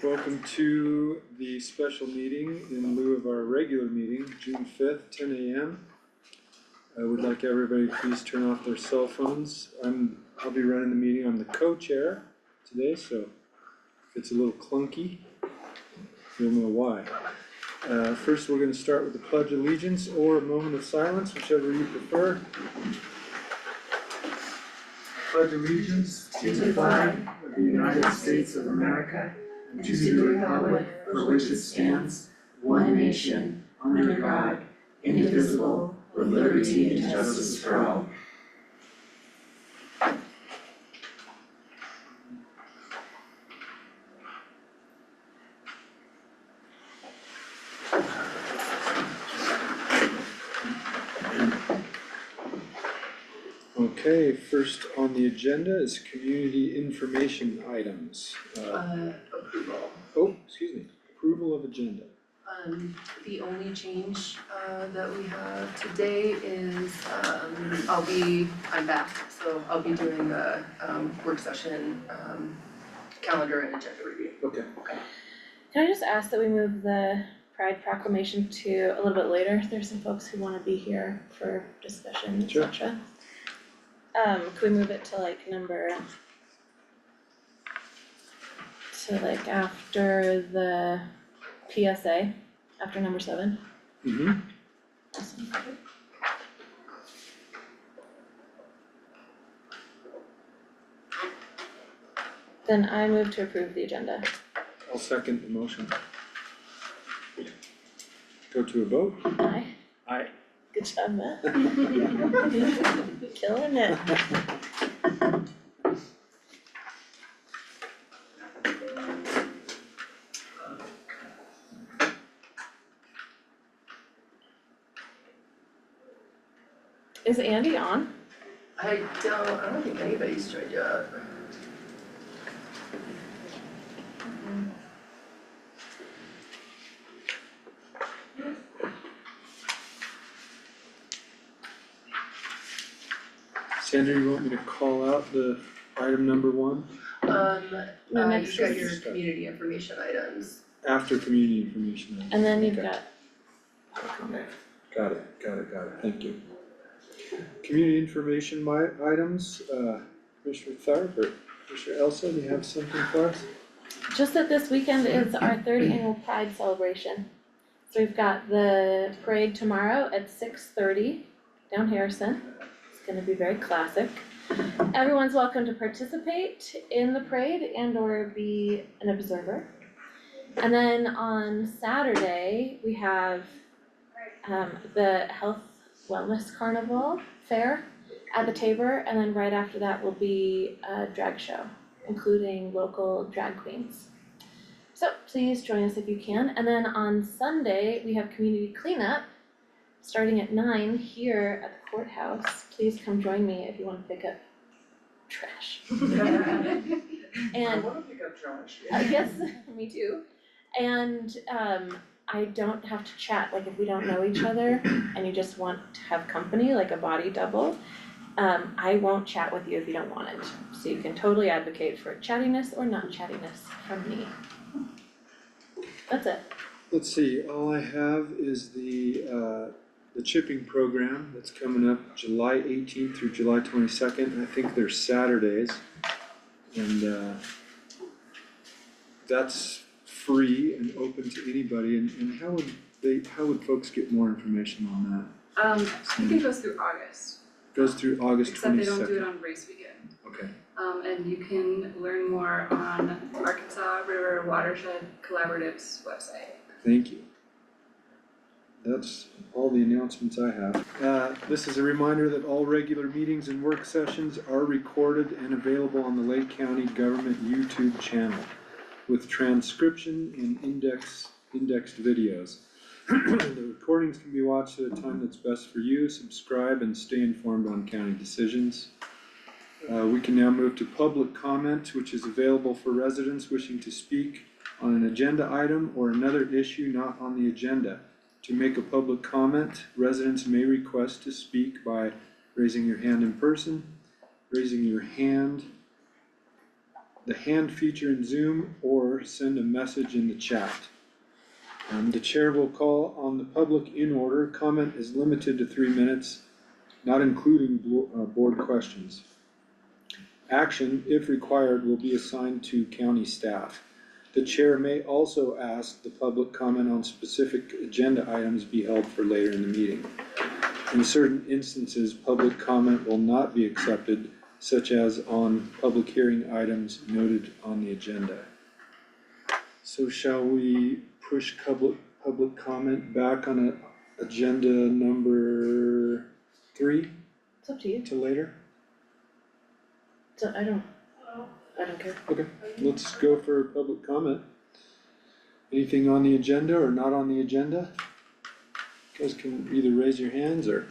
Welcome to the special meeting in lieu of our regular meeting, June 5th, 10 a.m. I would like everybody to please turn off their cell phones. I'll be running the meeting. I'm the co-chair today, so if it's a little clunky, you'll know why. First, we're going to start with the Pledge of Allegiance or a moment of silence, whichever you prefer. Pledge allegiance to the flag of the United States of America and to the republic for which it stands, one nation, under God, indivisible, with liberty and justice for all. Okay, first on the agenda is community information items. Approval. Oh, excuse me, approval of agenda. The only change that we have today is I'm back, so I'll be doing a work session calendar and agenda review. Okay. Can I just ask that we move the Pride Proclamation to a little bit later? There's some folks who wanna be here for discussion, Sure. etc. Can we move it to like after the PSA, after number 7? Mm-hmm. Awesome. Then I move to approve the agenda. I'll second the motion. Go to a vote. Aye. Aye. Good job, Matt. Killing it. Is Andy on? I don't think anybody's joined yet. Sandra, you want me to call out the item number 1? next You've got is- your community information items. After community information. items. And then you've Okay. got, Got it, thank you. Community information items, Commissioner Tharp or Commissioner Elsa, do you have something for us? just that this weekend is our 3rd annual Pride celebration. So we've got the parade tomorrow at 6:30 down Harrison. It's gonna be very classic. Everyone's welcome to participate in the parade and or be an observer. And then on Saturday, we have the Health Wellness Carnival Fair at the Tabor, and then right after that will be a drag show, including local drag queens. So please join us if you can. And then on Sunday, we have community cleanup starting at 9 here at the courthouse. Please come join me if you wanna pick up trash. And wanna pick up trash. I guess, me too. And I don't have to chat, like if we don't know each other and you just want to have company, like a body double, I won't chat with you if you don't want it. So you can totally advocate for chattiness or not chattiness from me. That's it. Let's see, all I have is the chipping program that's coming up July 18th through July 22nd. I think they're Saturdays. And that's free and open to anybody, and how would folks get more information on that? I think it goes through August, Goes through August 22nd. except they don't do it on race weekend. Okay, And you can learn more on Arkansas River Watershed Collaborative's website. thank you. That's all the announcements I have. This is a reminder that all regular meetings and work sessions are recorded and available on the Lake County Government YouTube channel with transcription and indexed videos. The recordings can be watched at a time that's best for you. Subscribe and stay informed on county decisions. We can now move to public comment, which is available for residents wishing to speak on an agenda item or another issue not on the agenda. To make a public comment, residents may request to speak by raising your hand in person, raising your hand the hand feature in Zoom or send a message in the chat. The chair will call on the public in order. Comment is limited to 3 minutes, not including board questions. Action, if required, will be assigned to county staff. The chair may also ask the public comment on specific agenda items be held for later in the meeting. In certain instances, public comment will not be accepted, such as on public hearing items noted on the agenda. So shall we push public comment back on agenda number 3 It's up to you. to later? So I don't care. Okay, let's go for public comment. Anything on the agenda or not on the agenda? You guys can either raise your hands or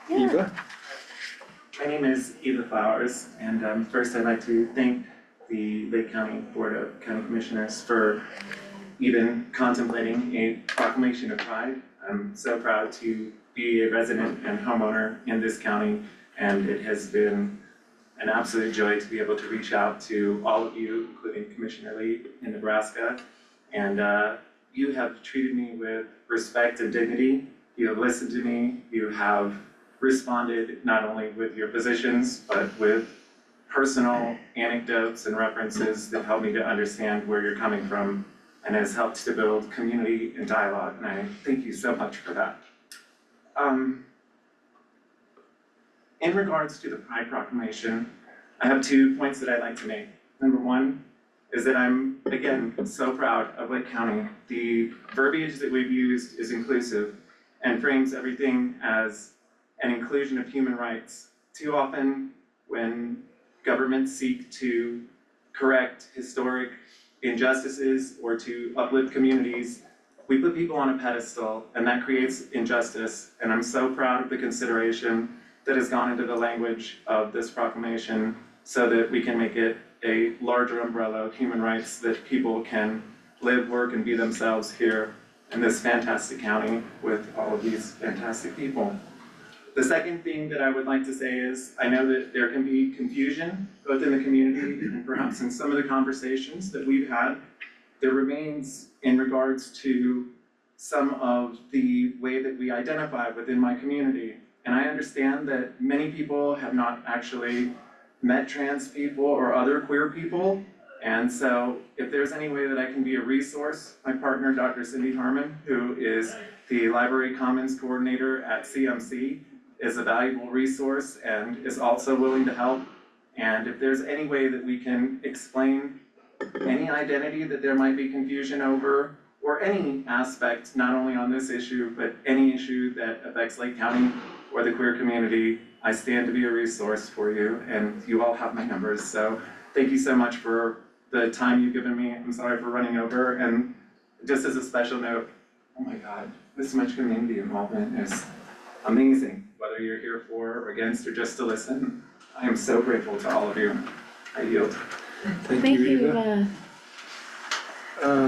Yeah. Eva. My name is Eva Flowers, and first I'd like to thank the Lake County Board of County Commissioners for even contemplating a proclamation of pride. I'm so proud to be a resident and homeowner in this county, and it has been an absolute joy to be able to reach out to all of you, including Commissioner Lee in Nebraska. And you have treated me with respect and dignity. You have listened to me. You have responded not only with your positions, but with personal anecdotes and references that help me to understand where you're coming from and has helped to build community and dialogue. And I thank you so much for that. In regards to the Pride Proclamation, I have 2 points that I'd like to make. Number 1 is that I'm, again, so proud of Lake County. The verbiage that we've used is inclusive and frames everything as an inclusion of human rights. Too often, when governments seek to correct historic injustices or to uplift communities, we put people on a pedestal, and that creates injustice. And I'm so proud of the consideration that has gone into the language of this proclamation so that we can make it a larger umbrella of human rights, that people can live, work, and be themselves here in this fantastic county with all of these fantastic people. The second thing that I would like to say is, I know that there can be confusion both in the community and perhaps in some of the conversations that we've had. There remains in regards to some of the way that we identify within my community. And I understand that many people have not actually met trans people or other queer people. And so if there's any way that I can be a resource, my partner, Dr. Cindy Harmon, who is the Library Commons Coordinator at CMC, is a valuable resource and is also willing to help. And if there's any way that we can explain any identity that there might be confusion over, or any aspect, not only on this issue, but any issue that affects Lake County or the queer community, I stand to be a resource for you, and you all have my numbers. So thank you so much for the time you've given me. I'm sorry for running over, and just as a special note, oh my God, this much community involvement is amazing. Whether you're here for or against or just to listen, I am so grateful to all of you. I yield. Thank you, Eva.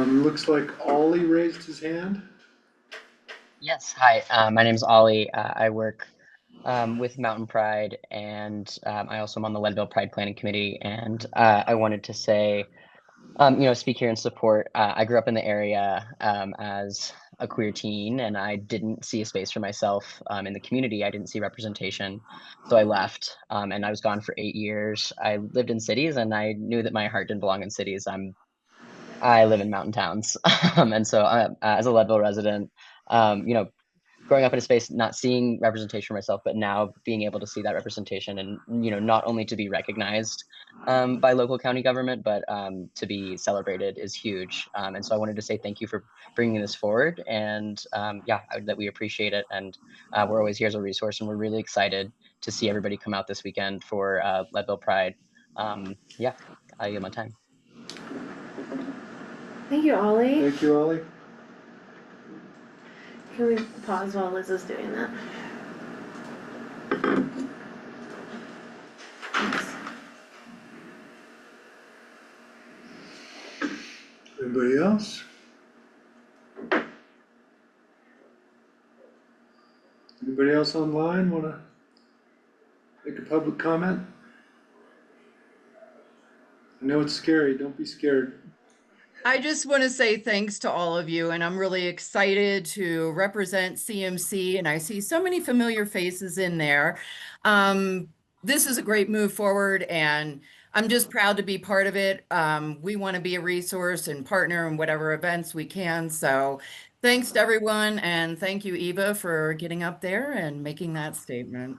Looks like Ollie raised his hand. Yes, hi, my name is Ollie. I work with Mountain Pride, and I also am on the Leadville Pride Planning Committee. And I wanted to say, speak here in support. I grew up in the area as a queer teen, and I didn't see a space for myself in the community. I didn't see representation, so I left, and I was gone for 8 years. I lived in cities, and I knew that my heart didn't belong in cities. I live in mountain towns, and so as a Leadville resident, growing up in a space, not seeing representation for myself, but now being able to see that representation, and not only to be recognized by local county government, but to be celebrated is huge. And so I wanted to say thank you for bringing this forward, and that we appreciate it, and we're always here as a resource, and we're really excited to see everybody come out this weekend for Leadville Pride. I give my time. Thank you, Ollie. Thank you, Ollie. Can we pause while Liz is doing that? Anybody else? Anybody else online wanna make a public comment? I know it's scary, don't be scared. I just want to say thanks to all of you, and I'm really excited to represent CMC, and I see so many familiar faces in there. This is a great move forward, and I'm just proud to be part of it. We want to be a resource and partner in whatever events we can. So thanks to everyone, and thank you, Eva, for getting up there and making that statement.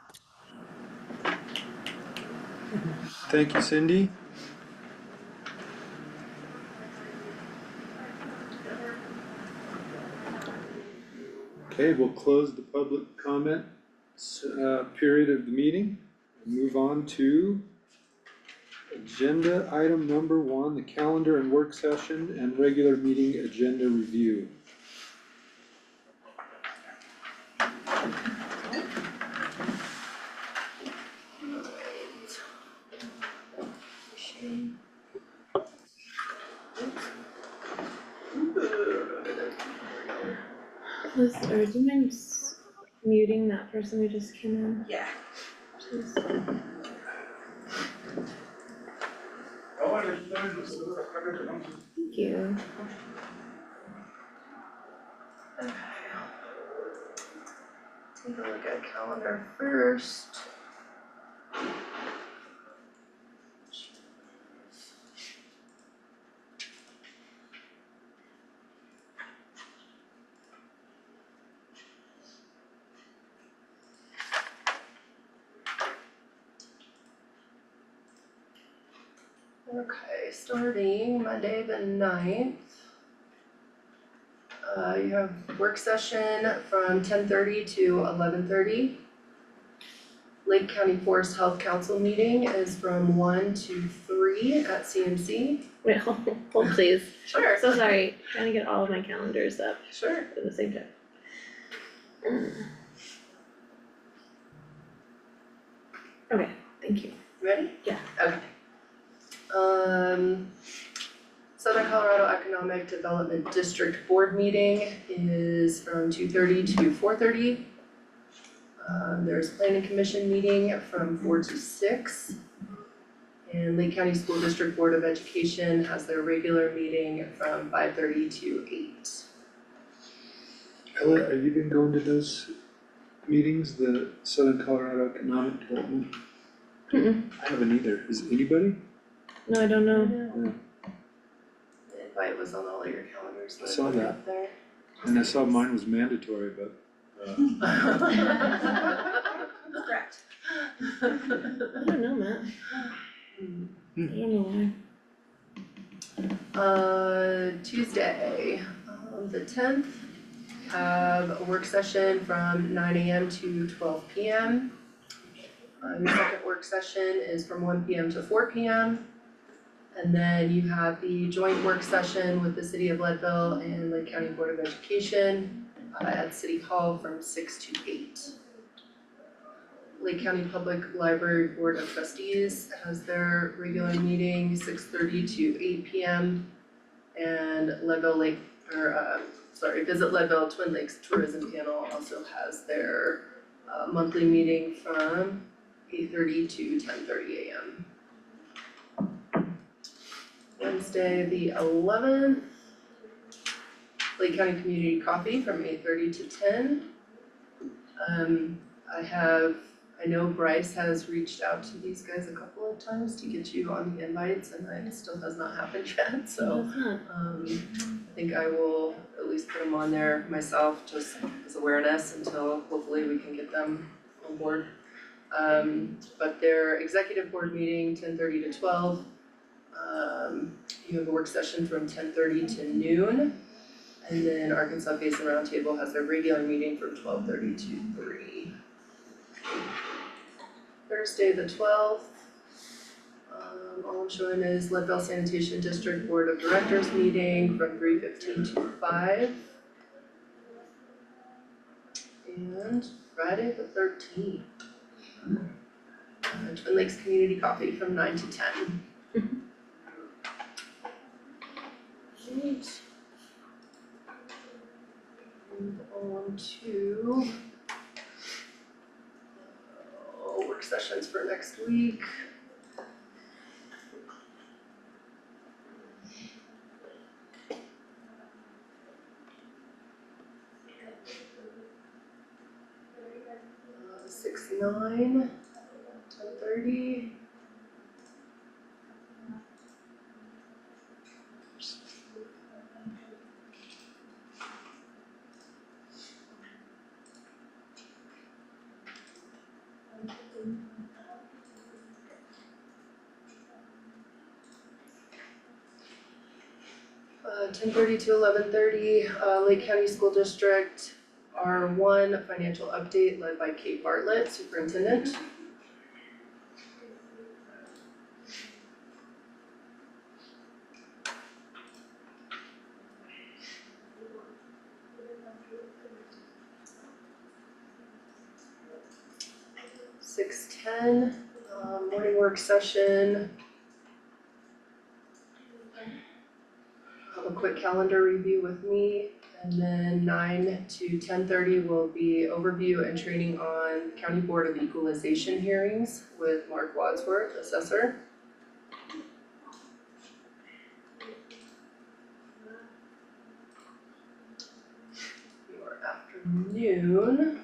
Thank you, Cindy. Okay, we'll close the public comment period of the meeting. Move on to agenda item number 1, the calendar and work session and regular meeting agenda review. Liz, or do you mind muting that person who just came in? Yeah. Please. Thank you. Okay. Take a look at calendar first. Okay, starting Monday the 9th. You have work session from 10:30 to 11:30. Lake County Forest Health Council meeting is from 1 to 3 at CMC. Wait, hold please. Sure. So sorry, trying to get all of my calendars up Sure. at the same time. Okay, thank you. Ready? Yeah. Okay. Southern Colorado Economic Development District Board meeting is from 2:30 to 4:30. There's Planning Commission meeting from 4 to 6. And Lake County School District Board of Education has their regular meeting from 5:30 to 8. Ella, have you been going to those meetings, the Southern Colorado Economic Development? I haven't either. Is anybody? No, I don't know. The invite was on all of your calendars, so I saw put it that. up there. And I saw mine was mandatory, but Correct. I don't know, Matt. I don't know why. Tuesday, the 10th, have a work session from 9 AM to 12 PM. Your second work session is from 1 PM to 4 PM. And then you have the joint work session with the City of Leadville and Lake County Board of Education at City Hall from 6 to 8. Lake County Public Library Board of Trustees has their regular meeting 6:30 to 8 PM. And Visit Leadville Twin Lakes Tourism Panel also has their monthly meeting from 8:30 to 10:30 AM. Wednesday, the 11th, Lake County Community Coffee from 8:30 to 10. I know Bryce has reached out to these guys a couple of times to get you on the invites, and it still has not happened yet, so That's not. I think I will at least put them on there myself, just as awareness until hopefully we can get them on board. But their executive board meeting, 10:30 to 12. You have a work session from 10:30 to noon. And then Arkansas Basin Roundtable has their regular meeting from 12:30 to 3. Thursday, the 12th. All I'm showing is Leadville Sanitation District Board of Directors meeting from 3:15 to 5. And Friday, the 13th. Twin Lakes Community Coffee from 9 to 10. Right. Move on to work sessions for next week. 9, 10:30. Ten thirty to 11:30, Lake County School District R1 financial update led by Kate Bartlett, Superintendent. Six ten, morning work session. Have a quick calendar review with me, and then 9 to 10:30 will be overview and training on County Board of Equalization hearings with Mark Wadsworth, assessor. Your afternoon.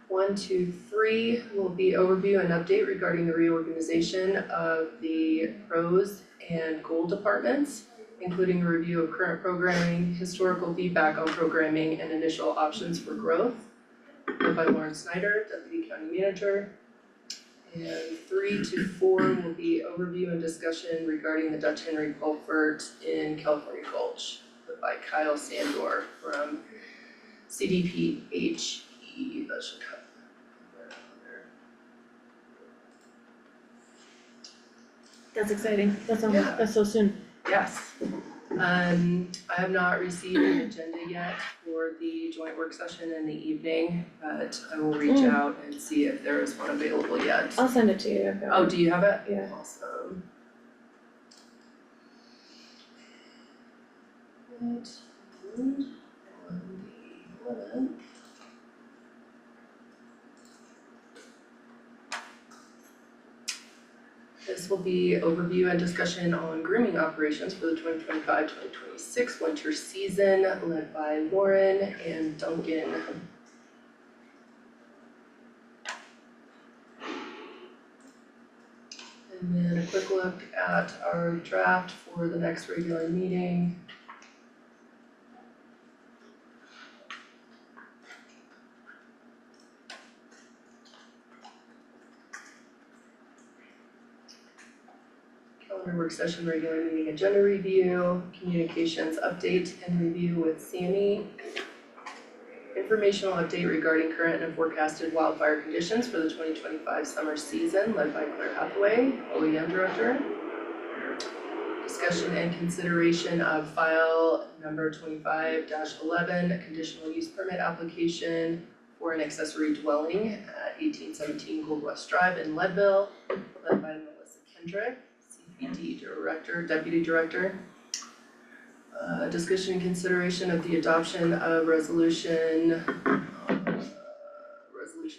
1, 2, 3 will be overview and update regarding the reorganization of the pros and goal departments, including a review of current programming, historical feedback on programming, and initial options for growth, led by Lauren Snyder, Deputy County Manager. And 3 to 4 will be overview and discussion regarding the Dutch Henry Culvert in California Gulch, led by Kyle Sandor from CDPHE, that should have. That's exciting. Yeah. That's so soon. Yes. I have not received an agenda yet for the joint work session in the evening, but I will reach out and see if there is one available yet. I'll send it to you. Oh, do you have it? Yeah. Awesome. Right, and on the 11th. This will be overview and discussion on grooming operations for the 2025-2026 winter season, led by Lauren and Duncan. And then a quick look at our draft for the next regular meeting. Calendar work session, regular meeting agenda review, communications update and review with Sammy. Informational update regarding current and forecasted wildfire conditions for the 2025 summer season, led by Claire Hathaway, OEM Director. Discussion and consideration of file number 25-11, conditional use permit application for an accessory dwelling at 1817 Gold West Drive in Leadville, led by Melissa Kendrick, CPD Director, Deputy Director. Discussion and consideration of the adoption of resolution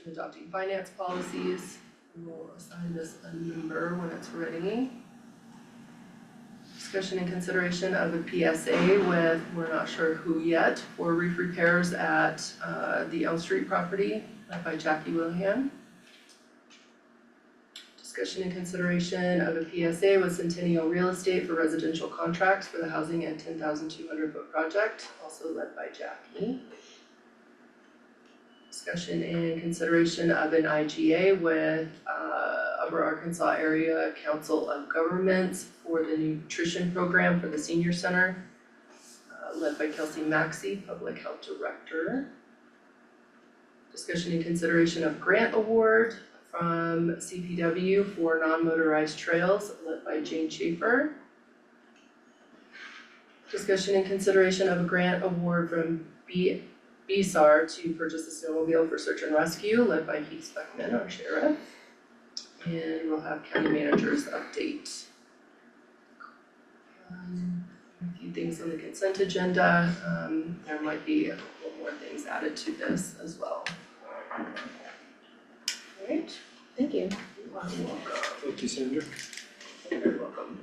adopting finance policies. We'll assign this a number when it's ready. Discussion and consideration of a PSA with, we're not sure who yet, for roof repairs at the Elm Street property, led by Jackie Willihan. Discussion and consideration of a PSA with Centennial Real Estate for residential contracts for the housing and 10,200 foot project, also led by Jackie. Discussion and consideration of an IGA with Upper Arkansas Area Council of Governments for the nutrition program for the senior center, led by Kelsey Maxey, Public Health Director. Discussion and consideration of grant award from CPW for non-motorized trails, led by Jane Schaefer. Discussion and consideration of a grant award from BSAR to purchase a snowmobile for search and rescue, led by Heath Speckman, our sheriff. And we'll have county managers update. A few things on the consent agenda. There might be a couple more things added to this as well. Alright. Thank you. You're welcome. Thank you, Sandra. You're welcome.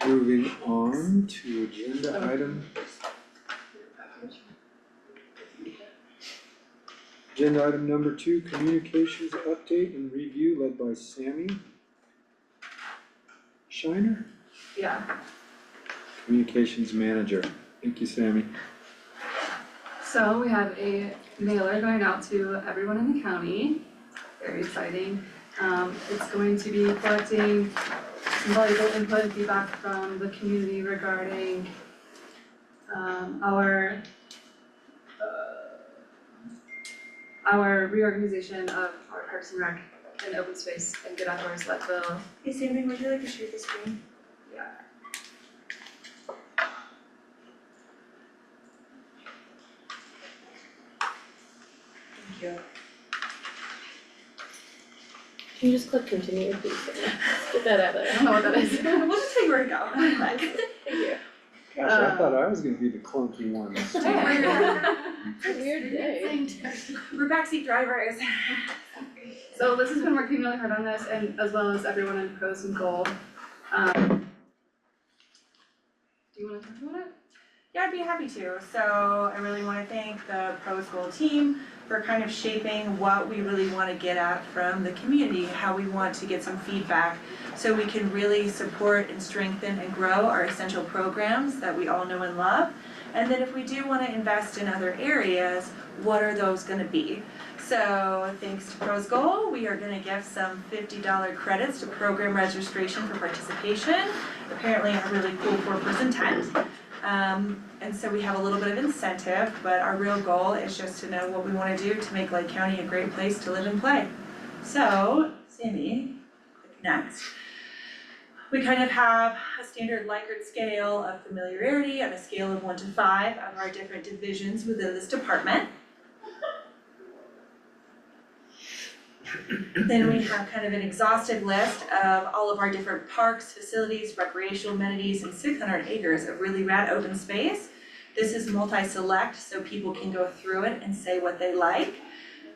Moving on to agenda item. Agenda item number 2, communications update and review led by Sammy Shiner, Yeah, communications manager. Thank you, Sammy. so we have a mailer going out to everyone in the county, very exciting. It's going to be collecting some valuable input and feedback from the community regarding our reorganization of our Parks and Rec and open space and good outdoors Leadville. Hey Sammy, would you like to share the screen? Yeah. Thank you. Can you just click continue, please? Get that out of I there. don't know what that is. We'll just tell you where to go. Thank you. Gosh, I thought I was gonna be the clunky one. It's a weird day. We're backseat drivers. So Liz has been working really hard on this and as well as everyone in Pros and Gold. Do you wanna talk about it? Yeah, I'd be happy to. So I really want to thank the Pros Gold team for kind of shaping what we really want to get at from the community, how we want to get some feedback so we can really support and strengthen and grow our essential programs that we all know and love. And then if we do want to invest in other areas, what are those going to be? So thanks to Pros Gold, we are going to give some $50 credits to program registration for participation. Apparently a really cool 4-person tent. And so we have a little bit of incentive, but our real goal is just to know what we want to do to make Lake County a great place to live and play. So, Sammy, click next. We kind of have a standard Likert scale of familiarity on a scale of 1 to 5 of our different divisions within this department. Then we have kind of an exhaustive list of all of our different parks, facilities, recreational amenities, and 600 acres of really rad open space. This is multi-select, so people can go through it and say what they like.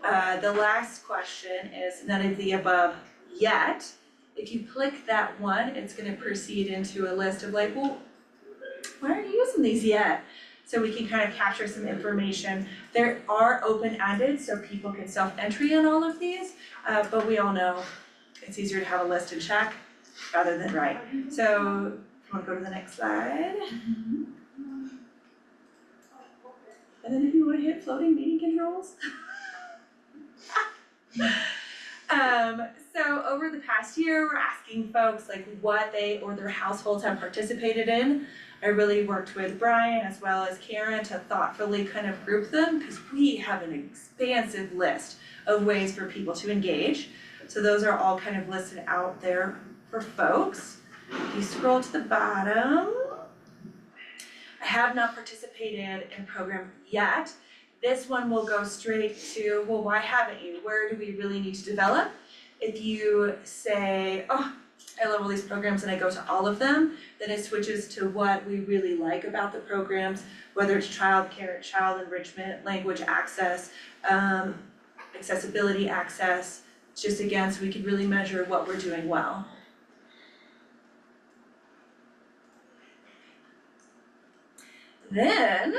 The last question is none of the above yet. If you click that one, it's gonna proceed into a list of like, well, why aren't you using these yet? So we can kind of capture some information. There are open-ended, so people can self-entry on all of these, but we all know it's easier to have a list and check rather than write. So, I wanna go to the next slide. And then if you wanna hit floating meeting controls. So over the past year, we're asking folks like what they or their households have participated in. I really worked with Brian as well as Karen to thoughtfully kind of group them because we have an expansive list of ways for people to engage. So those are all kind of listed out there for folks. If you scroll to the bottom, I have not participated in a program yet. This one will go straight to, well, why haven't you? Where do we really need to develop? If you say, oh, I love all these programs and I go to all of them, then it switches to what we really like about the programs, whether it's childcare, child enrichment, language access, accessibility access, just again, so we can really measure what we're doing well. Then,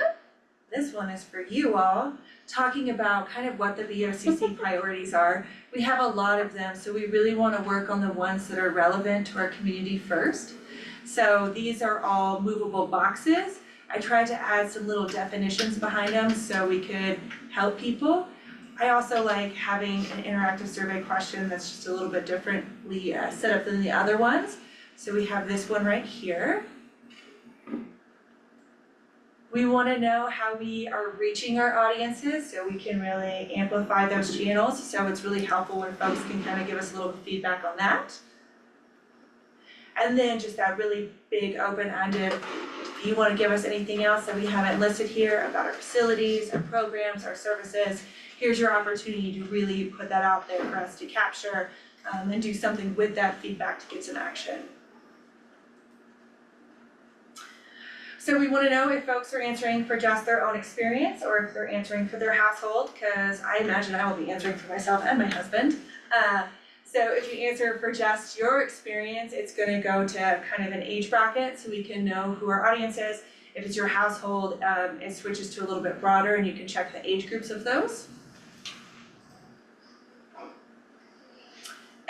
this one is for you all, talking about kind of what the BOCC priorities are. We have a lot of them, so we really want to work on the ones that are relevant to our community first. So these are all movable boxes. I tried to add some little definitions behind them so we could help people. I also like having an interactive survey question that's just a little bit differently set up than the other ones. So we have this one right here. We want to know how we are reaching our audiences so we can really amplify those channels. So it's really helpful when folks can kind of give us a little feedback on that. And then just that really big open-ended, if you want to give us anything else that we haven't listed here about our facilities, our programs, our services, here's your opportunity to really put that out there for us to capture and do something with that feedback to get some action. So we wanna know if folks are answering for just their own experience or if they're answering for their household, cause I imagine I will be answering for myself and my husband. So if you answer for just your experience, it's gonna go to kind of an age bracket, so we can know who our audience is. If it's your household, it switches to a little bit broader and you can check the age groups of those.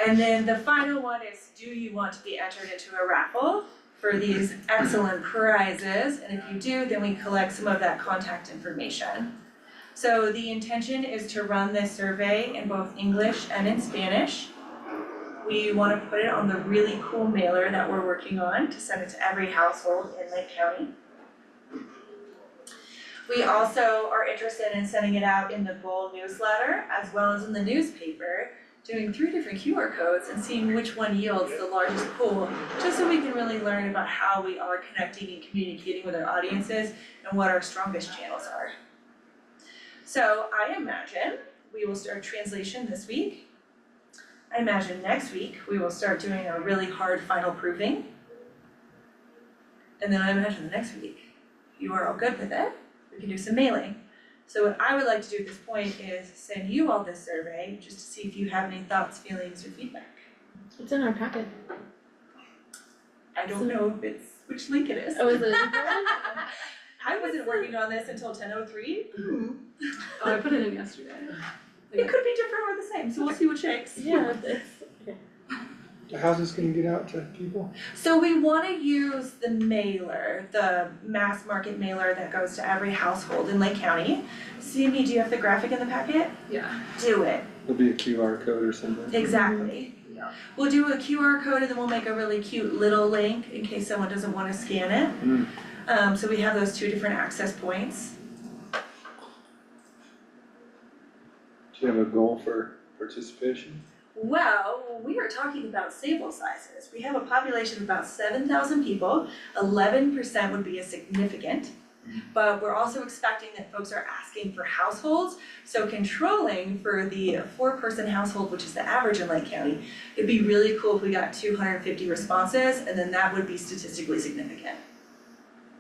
And then the final one is, do you want to be entered into a raffle for these excellent prizes? And if you do, then we collect some of that contact information. So the intention is to run this survey in both English and in Spanish. We wanna put it on the really cool mailer that we're working on to send it to every household in Lake County. We also are interested in sending it out in the Goal newsletter as well as in the newspaper, doing 3 different QR codes and seeing which one yields the largest pool, just so we can really learn about how we are connecting and communicating with our audiences and what our strongest channels are. So I imagine we will start translation this week. I imagine next week we will start doing a really hard final proofing. And then I imagine the next week, you are all good with it, we can do some mailing. So what I would like to do at this point is send you all this survey, just to see if you have any thoughts, feelings, or feedback. It's in our packet. I don't know if it's, which link it is. Oh, is it? I wasn't working on this until 10:03. Oh, I put it in yesterday. It could be different or the same, so we'll see what shakes. Yeah, it's, okay. How's this gonna get out to people? So we wanna use the mailer, the mass market mailer that goes to every household in Lake County. CME, do you have the graphic in the packet? Yeah. Do it, There'll be a QR code or something. exactly. Yeah. We'll do a QR code and then we'll make a really cute little link in case someone doesn't wanna scan it. So we have those 2 different access points. Do you have a goal for participation? Well, we are talking about sample sizes. We have a population of about 7,000 people, 11% would be a significant. But we're also expecting that folks are asking for households, so controlling for the 4-person household, which is the average in Lake County, it'd be really cool if we got 250 responses, and then that would be statistically significant.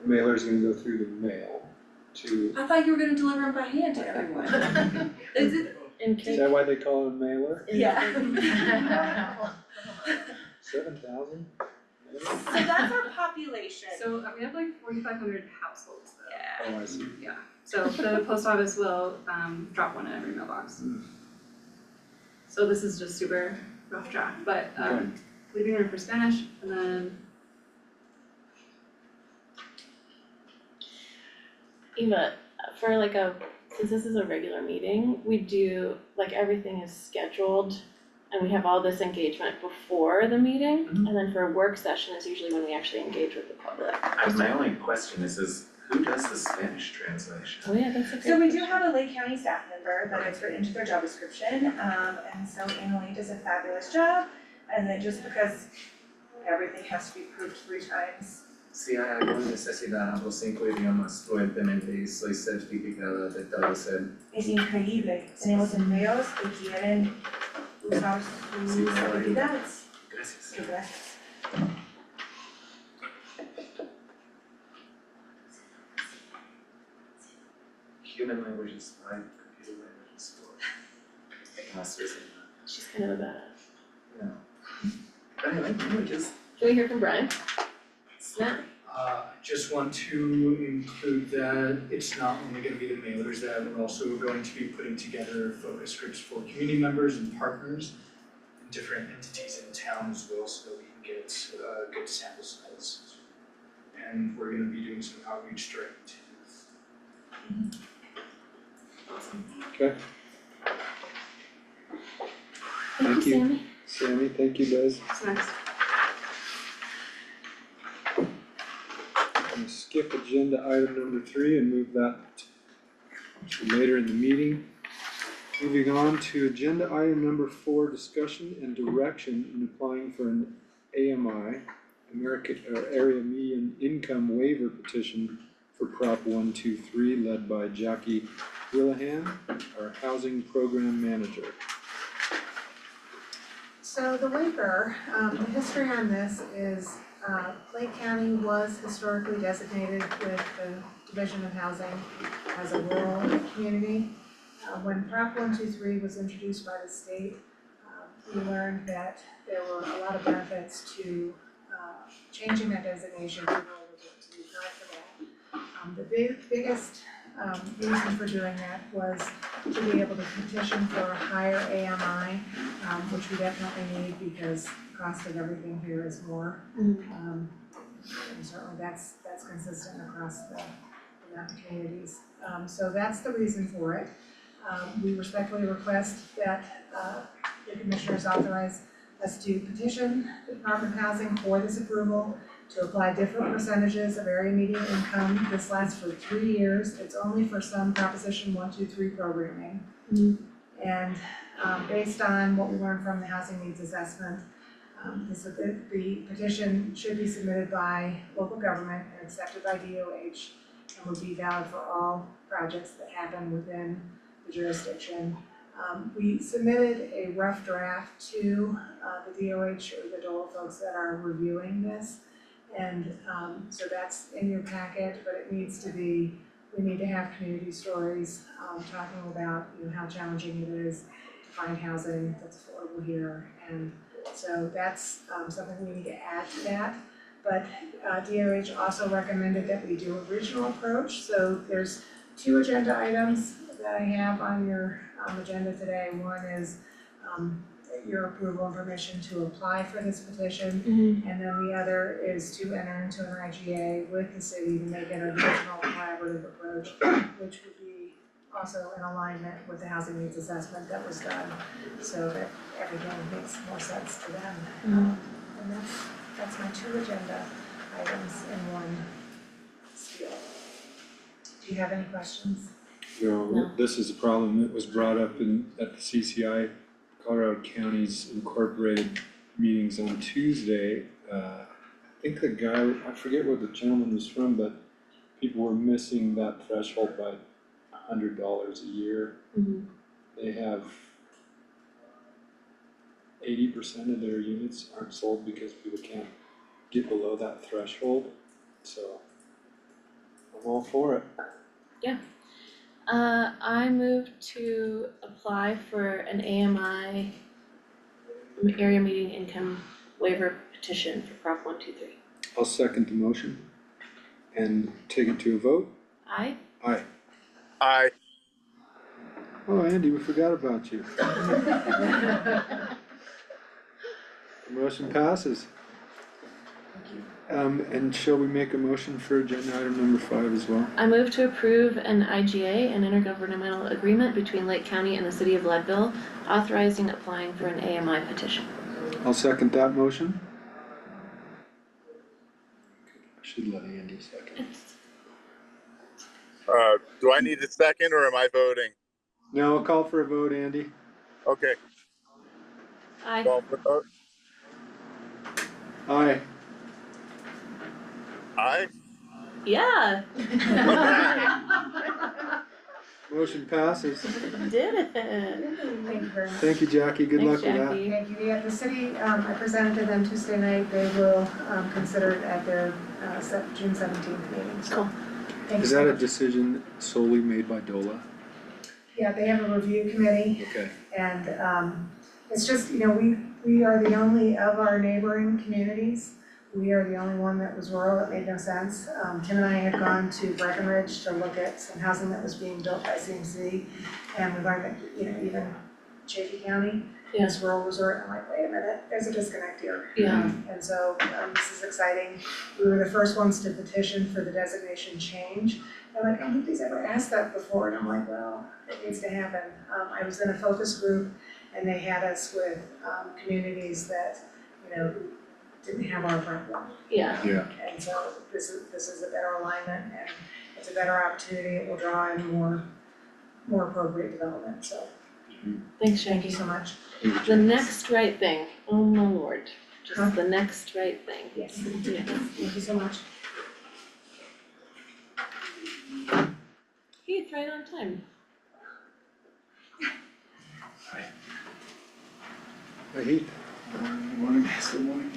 The mailer's gonna go through the mail to, I thought you were gonna deliver them by hand to everyone. Is it? In is case. that why they call it a mailer? Yeah. 7,000? So that's our population. So we have like 4,500 households though. Yeah. Oh, I see. Yeah, so the post office will drop one in every mailbox. So this is just super rough draft, but Okay. leaving room for Spanish and then Eva, for like since this is a regular meeting, we do, like, everything is scheduled and we have all this engagement before the meeting, and then for a work session is usually when we actually engage with the public. My only question is who does the Spanish translation? Oh yeah, that's a great So we do question. have a Lake County staff member that it's written into their job description, and so Annalee does a fabulous job. And then just because everything has to be proved 3 times. Si hay alguna necesidad, hablo 5 idiomas fluentemente y soy certificada de traducir. Es increíble, tenemos empleados que quieren usar sus habilidades. Gracias. Muchas gracias. Human languages 5, computer languages 4. Masters in She's kind of a badass. no. But I like languages. Can we hear from Brian? Matt? I just want to include that it's not only gonna be the mailers, that we're also going to be putting together focus groups for community members and partners and different entities in town as well, so that we can get good sample size. And we're gonna be doing some outreach direct to youth. Awesome. Okay, Thank you, Sammy. Sammy, thank you, Liz. what's next? I'm gonna skip agenda item number 3 and move that to later in the meeting. Moving on to agenda item number 4, discussion and direction in applying for an AMI, Area Median Income Waiver Petition for Prop 123, led by Jackie Willihan, our Housing Program Manager. So the waiver, the history on this is Lake County was historically designated with the Division of Housing as a rural community. When Prop 123 was introduced by the state, we learned that there were a lot of benefits to changing that designation to rural to apply for that. The biggest reason for doing that was to be able to petition for a higher AMI, which we definitely need because the cost of everything here is more. And certainly that's consistent across the mountain communities. So that's the reason for it. We respectfully request that the commissioners authorize us to petition the Department of Housing for this approval to apply different percentages of area median income. This lasts for 3 years. It's only for some Proposition 123 programming. And based on what we learned from the housing needs assessment, the petition should be submitted by local government and accepted by DOH and would be valid for all projects that happen within the jurisdiction. We submitted a rough draft to the DOH or the DOLA folks that are reviewing this. And so that's in your packet, but it needs to be, we need to have community stories talking about, how challenging it is to find housing that's affordable here. And so that's something we need to add to that. But DOH also recommended that we do a regional approach. So there's 2 agenda items that I have on your agenda today. One is your approval and permission to apply for this petition. And then the other is to enter into an IGA with the city to make it a regional collaborative approach, which would be also in alignment with the housing needs assessment that was done, so that everything makes more sense to them. And that's my 2 agenda items in one spiel. Do you have any questions? No, this is a problem that was brought up at the CCI, Colorado County's Incorporated meetings on Tuesday. I think the guy, I forget where the gentleman was from, but people were missing that threshold by $100 a year. They have 80% of their units aren't sold because people can't get below that threshold. So I'm all for it. I move to apply for an AMI area median income waiver petition for Prop 123. I'll second the motion and take it to a vote. Aye. Aye. Aye. Oh, Andy, we forgot about you. The motion passes. And shall we make a motion for agenda item number 5 as well? I move to approve an IGA, an intergovernmental agreement between Lake County and the city of Leadville, authorizing applying for an AMI petition. I'll second that motion. I should let Andy second. Do I need a second or am I voting? No, I'll call for a vote, Andy. Okay, Aye. call for vote. Aye. Aye? Yeah. Motion passes. Did it. Thank you very much. Thank you, Jackie. Good luck Thanks, with that. Jackie. Thank you. Yeah, the city, I presented to them Tuesday night. They will consider it at their June 17th meeting. So, Cool. thank you Is so that a much. decision solely made by DOLA? Yeah, they have a review committee, Okay. and it's just, we are the only of our neighboring communities. We are the only one that was rural. It made no sense. Tim and I had gone to Breckenridge to look at some housing that was being built by CMC, and we learned that, even Chaffey County is rural resort. I'm like, wait a minute, there's a disconnect here. Yeah. And so this is exciting. We were the first ones to petition for the designation change. They're like, oh, nobody's ever asked that before. And I'm like, well, it needs to happen. I was in a focus group, and they had us with communities that, didn't have our problem. Yeah. Yeah. And so this is a better alignment, and it's a better opportunity. It will draw in more appropriate development. So Thanks, thank you Jackie. so much. The next right thing. Oh my lord. Just Huh? the next right thing. Yes. Yeah. Thank you so much. Heath, right on time. Hey, Heath. Morning, good morning.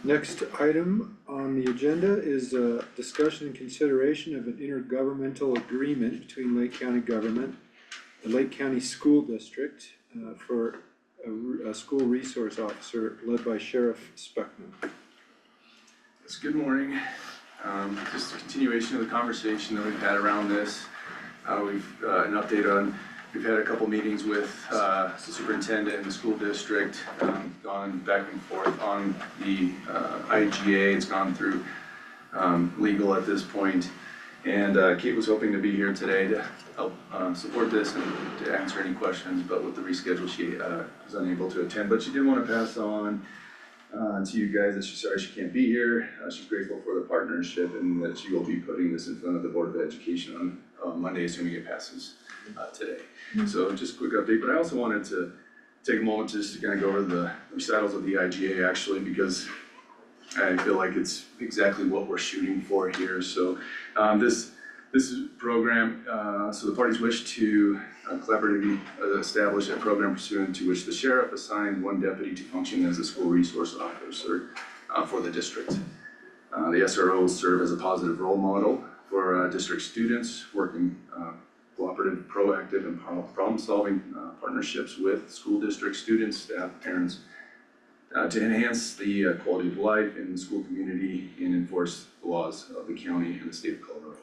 Next item on the agenda is a discussion and consideration of an intergovernmental agreement between Lake County government, the Lake County School District, for a school resource officer led by Sheriff Speckman. Yes, good morning. Just a continuation of the conversation that we've had around this. We've an update on, we've had a couple meetings with the superintendent and the school district, gone back and forth on the IGA. It's gone through legal at this point. And Kate was hoping to be here today to help support this and to answer any questions, but with the reschedule, she was unable to attend. But she did want to pass on to you guys that she's sorry she can't be here. She's grateful for the partnership and that she will be putting this in front of the Board of Education on Monday, assuming it passes today. So just a quick update, but I also wanted to take a moment just to kind of go over the recitals of the IGA actually, because I feel like it's exactly what we're shooting for here. So this program, so the parties wish to collaboratively establish a program pursuant to which the sheriff assigns one deputy to function as a school resource officer for the district. The SRO will serve as a positive role model for district students, working cooperative, proactive, and problem-solving partnerships with school district students, staff, parents, to enhance the quality of life in the school community and enforce the laws of the county and the state of Colorado.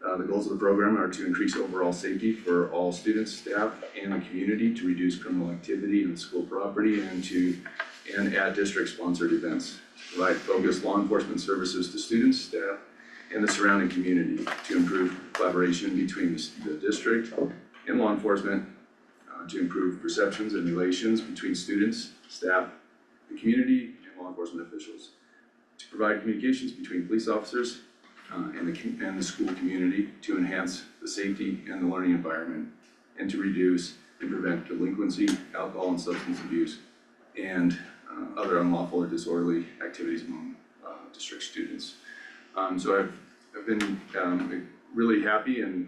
The goals of the program are to increase overall safety for all students, staff, and the community, to reduce criminal activity in the school property, and add district-sponsored events, to provide focused law enforcement services to students, staff, and the surrounding community, to improve collaboration between the district and law enforcement, to improve perceptions and relations between students, staff, the community, and law enforcement officials, to provide communications between police officers and the school community, to enhance the safety and the learning environment, and to reduce and prevent delinquency, alcohol and substance abuse, and other unlawful or disorderly activities among district students. So I've been really happy and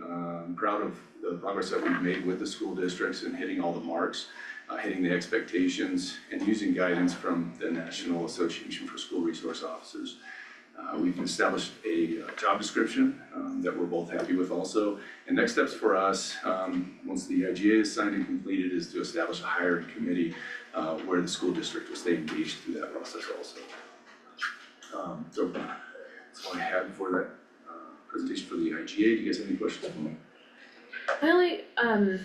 proud of the progress that we've made with the school districts and hitting all the marks, hitting the expectations, and using guidance from the National Association for School Resource Officers. We've established a job description that we're both happy with also. And next steps for us, once the IGA is signed and completed, is to establish a hiring committee where the school district will stay engaged through that process also. So that's all I had for that presentation for the IGA. Do you guys have any questions for me? I only, I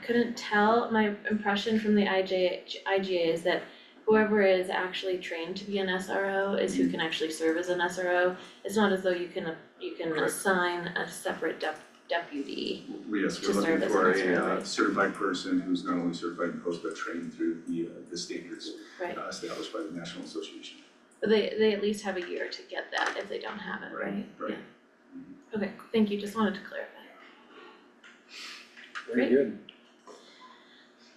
couldn't tell, my impression from the IGA is that whoever is actually trained to be an SRO is who can actually serve as an SRO. It's not as though you can assign a separate deputy. Yes, we're to serve looking as for an SRO, a right? certified person who's not only certified in post but trained through the standards Right, established by the National Association. but they at least have a year to get that if they don't have it, right? Right. Yeah. Okay, thank you, just wanted to clarify. Very good.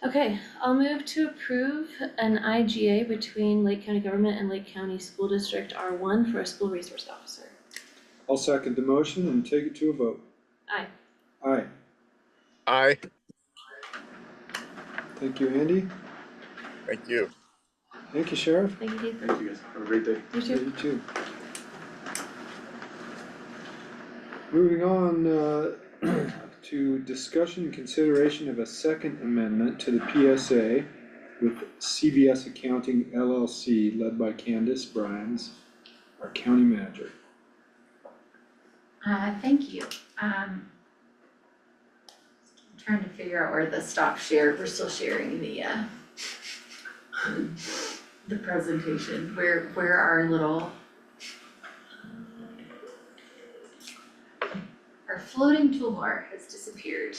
Okay, I'll move to approve an IGA between Lake County Government and Lake County School District R1 for a school resource officer. I'll second the motion and take it to a vote. Aye. Aye. Aye. Thank you, Andy. Thank you. Thank you, Sheriff. Thank you, Keith. Thank you guys. Have a great day. You Yeah, too. you too. Moving on to discussion and consideration of a second amendment to the PSA with CBS Accounting LLC, led by Candace Bryans, our county manager. Thank you. I'm trying to figure out where the stop share, we're still sharing the presentation, where our little our floating toolbar has disappeared.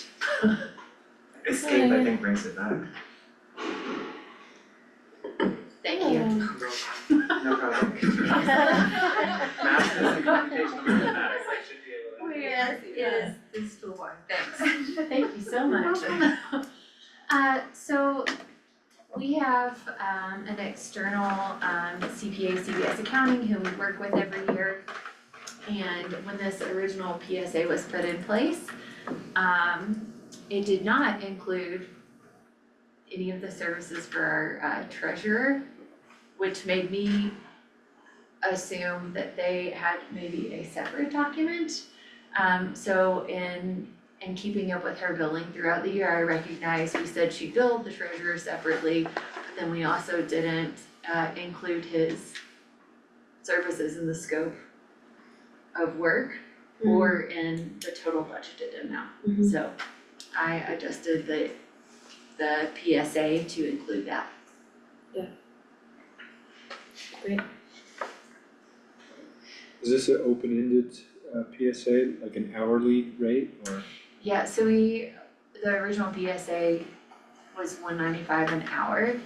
Escape, I think, brings it back. Thank you. No problem. Master communication over the max, I should be able to. Where is this toolbar? Thanks. Thank you so much. So we have an external CPA, CBS Accounting, who we work with every year. And when this original PSA was put in place, it did not include any of the services for our treasurer, which made me assume that they had maybe a separate document. So in keeping up with her billing throughout the year, I recognized we said she billed the treasurer separately, but then we also didn't include his services in the scope of work or in the total budgeted amount. Mhm. So I adjusted the PSA to include that. Great. Is this an open-ended PSA, like an hourly rate or? Yeah, so the original PSA was $195 an hour,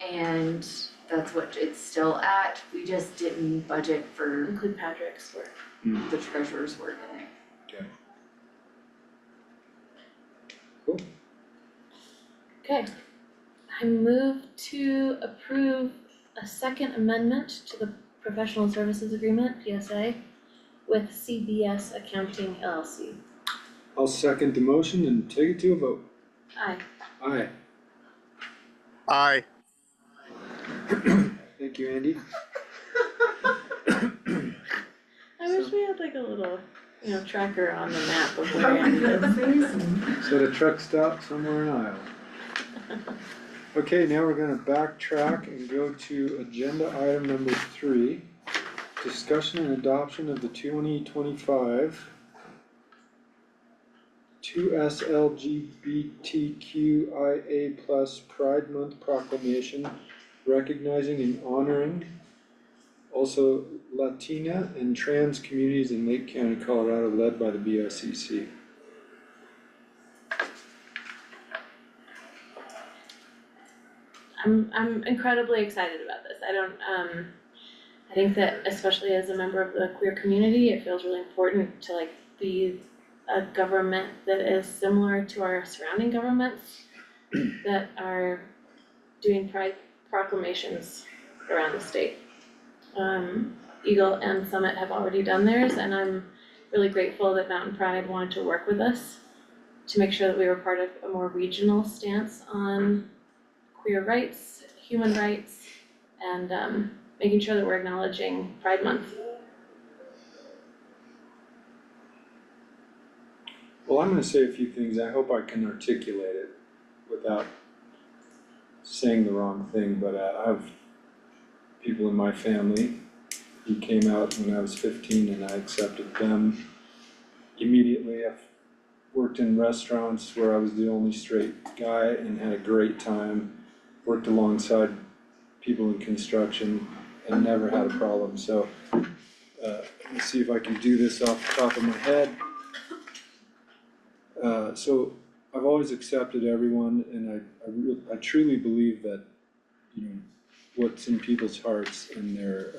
and that's what it's still at. We just didn't budget for Include Patrick's work. the treasurer's work in there. Okay. I move to approve a second amendment to the professional services agreement, PSA, with CBS Accounting LLC. I'll second the motion and take it to a vote. Aye. Aye. Aye. Thank you, Andy. I wish we had like a little, tracker on the map of where Andy is. Set a truck stop somewhere in Iowa. Okay, now we're gonna backtrack and go to agenda item number 3. Discussion and adoption of the 2025 2S LGBTQIA+ Pride Month Proclamation recognizing and honoring also Latina and trans communities in Lake County, Colorado, led by the BOCC. I'm incredibly excited about this. I think that especially as a member of the queer community, it feels really important to be a government that is similar to our surrounding governments that are doing pride proclamations around the state. Eagle and Summit have already done theirs, and I'm really grateful that Mountain Pride wanted to work with us to make sure that we were part of a more regional stance on queer rights, human rights, and making sure that we're acknowledging Pride Month. Well, I'm gonna say a few things. I hope I can articulate it without saying the wrong thing, but I have people in my family who came out when I was 15 and I accepted them immediately. I've worked in restaurants where I was the only straight guy and had a great time. Worked alongside people in construction and never had a problem, so let me see if I can do this off the top of my head. So I've always accepted everyone, and I truly believe that, what's in people's hearts and their,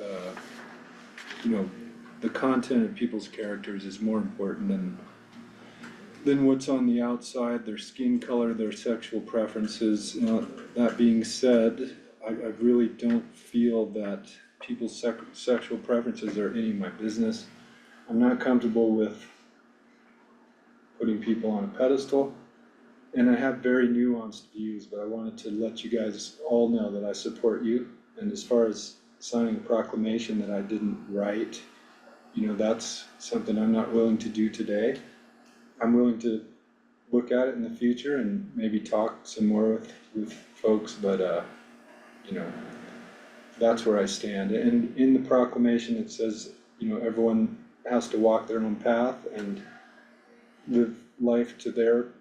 the content of people's characters is more important than what's on the outside, their skin color, their sexual preferences. That being said, I really don't feel that people's sexual preferences are any of my business. I'm not comfortable with putting people on a pedestal, and I have very nuanced views, but I wanted to let you guys all know that I support you. And as far as signing a proclamation that I didn't write, that's something I'm not willing to do today. I'm willing to look at it in the future and maybe talk some more with folks, but that's where I stand. And in the proclamation, it says, everyone has to walk their own path and live life to their,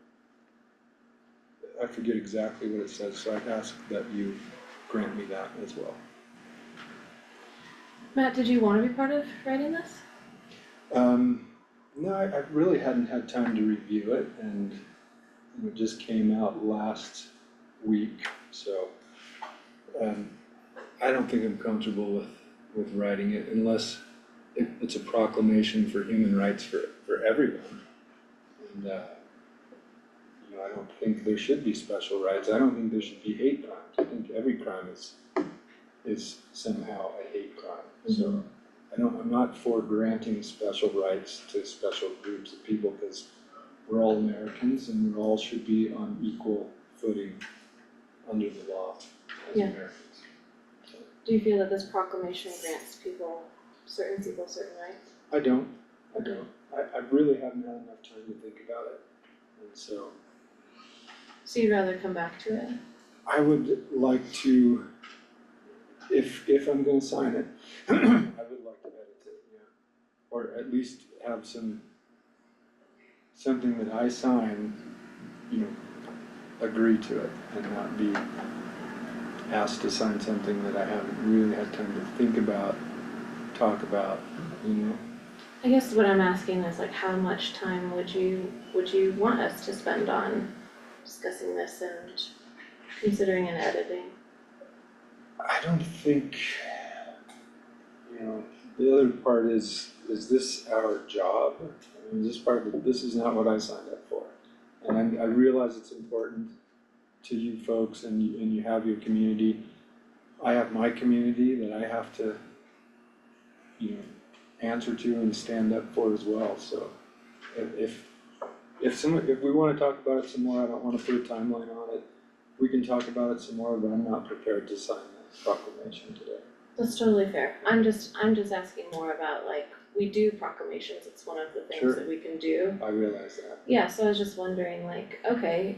I forget exactly what it says, so I'd ask that you grant me that as well. Matt, did you want to be part of writing this? No, I really hadn't had time to review it, and it just came out last week, so I don't think I'm comfortable with writing it unless it's a proclamation for human rights for everyone. And I don't think there should be special rights. I don't think there should be hate crimes. I think every crime is somehow a hate crime. So I'm not for granting special rights to special groups of people, because we're all Americans and we all should be on equal footing under the law as Yeah. Americans. Do you feel that this proclamation grants people certain people certain rights? I don't. I really haven't had enough time to think about it, and so So you'd rather come back to it? I would like to, if I'm gonna sign it, I would like to edit it, yeah. Or at least have something that I sign, agree to it and not be asked to sign something that I haven't really had time to think about, talk about, I guess what I'm asking is like, how much time would you want us to spend on discussing this and considering and editing? I don't think, the other part is this our job? I mean, this is not what I signed up for. And I realize it's important to you folks and you have your community. I have my community that I have to, answer to and stand up for as well, so if we wanna talk about it some more, I don't wanna put a timeline on it. We can talk about it some more, but I'm not prepared to sign this proclamation today. That's totally fair. I'm just asking more about like, we do proclamations, it's one of the things Sure. that we can do. I realize that. Yeah, so I was just wondering like, okay,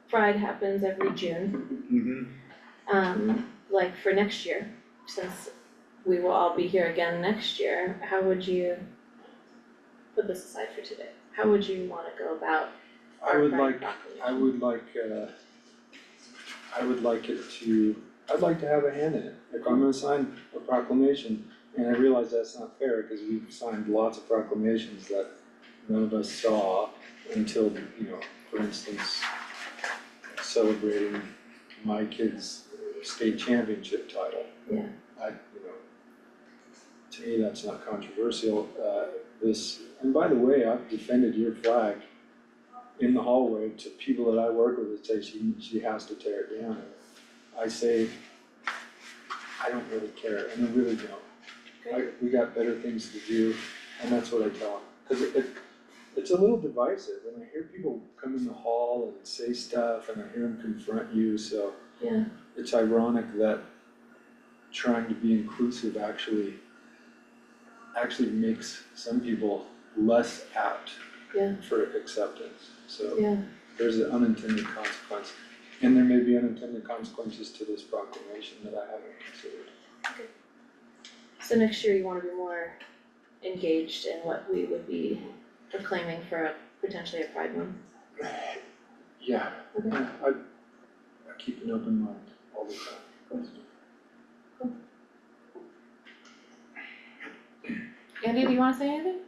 Pride happens every June. Like for next year, since we will all be here again next year, how would you put this aside for today? How would you wanna go about I our would Pride like, proclamation? I'd like to have a hand in it. If I'm gonna sign a proclamation, and I realize that's not fair, cause we've signed lots of proclamations that none of us saw until, for instance, celebrating my kid's state championship title. Yeah. To me, that's not controversial, and by the way, I've defended your flag in the hallway to people that I work with that say she has to tear it down. I say, I don't really care, and I really don't. We got better things to do, and that's what I tell them, cause it's a little divisive, and I hear people come in the hall and say stuff, and I hear them confront you, so. Yeah. It's ironic that trying to be inclusive actually makes some people less apt Yeah. for acceptance, so. Yeah, There's an unintended consequence, and there may be unintended consequences to this proclamation that I haven't considered. so next year you wanna be more engaged in what we would be proclaiming for potentially a Pride Month? Yeah, Okay. I keep an open mind all the time. Andy, do you wanna say anything?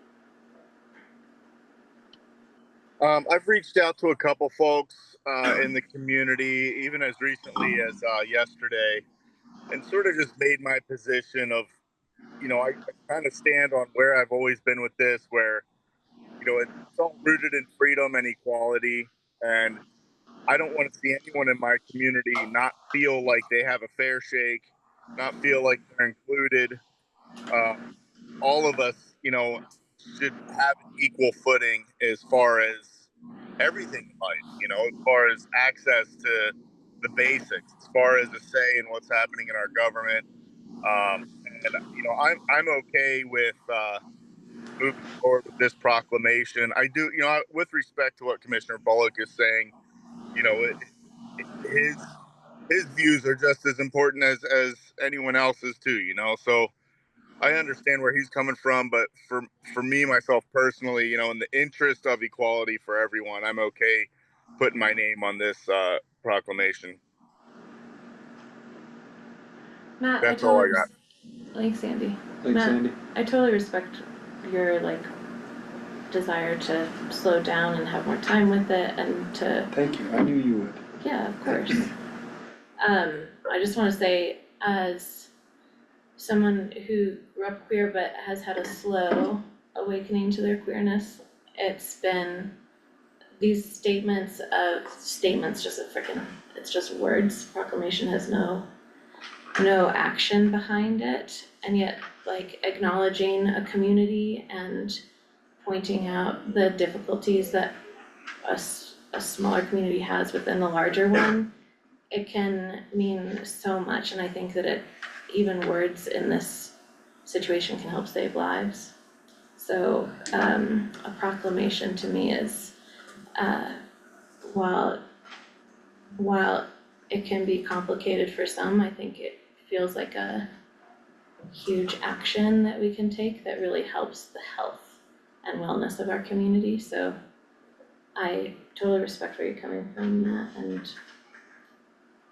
I've reached out to a couple folks in the community, even as recently as yesterday, and sort of just made my position of, I kind of stand on where I've always been with this, where, it's all rooted in freedom and equality, and I don't want to see anyone in my community not feel like they have a fair shake, not feel like they're included. All of us, should have an equal footing as far as everything in life, as far as access to the basics, as far as a say in what's happening in our government. And I'm okay with moving forward with this proclamation. I do, with respect to what Commissioner Bullock is saying, you know, his views are just as important as anyone else's too. So I understand where he's coming from, but for me, myself personally, in the interest of equality for everyone, I'm okay putting my name on this proclamation. Matt, That's all I got. Thanks, Andy. Thanks, Matt, Andy. I totally respect your desire to slow down and have more time with it and to, Thank you, I knew you would. yeah, of course. I just wanna say, as someone who grew up queer but has had a slow awakening to their queerness, it's been these statements, it's just words. Proclamation has no action behind it, and yet acknowledging a community and pointing out the difficulties that a smaller community has within the larger one, it can mean so much, and I think that even words in this situation can help save lives. So, a proclamation to me is, while it can be complicated for some, I think it feels like a huge action that we can take that really helps the health and wellness of our community, so I totally respect where you're coming from, Matt, and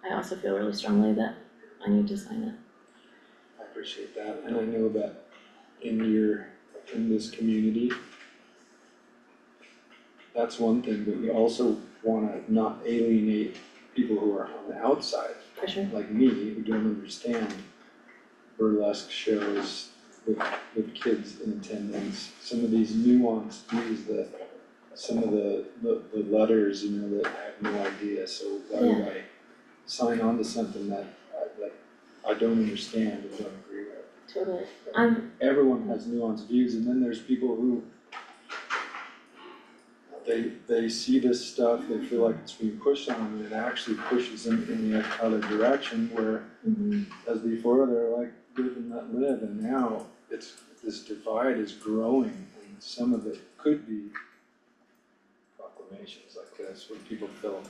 I also feel really strongly that I need to sign it. I appreciate that, and I know that in this community, that's one thing, but we also wanna not alienate people who are on the outside, For sure. like me, who don't understand burlesque shows with kids in attendance, some of these nuanced views that some of the letters, you know, that I have no idea, so why would I sign on to something that I don't understand and don't agree with? Totally. Everyone has nuanced views, and then there's people who they see this stuff, they feel like it's being pushed on them, and it actually pushes them in the other direction where, as before, they're like, live and let live, and now this divide is growing, and some of it could be proclamations like this, where people feel,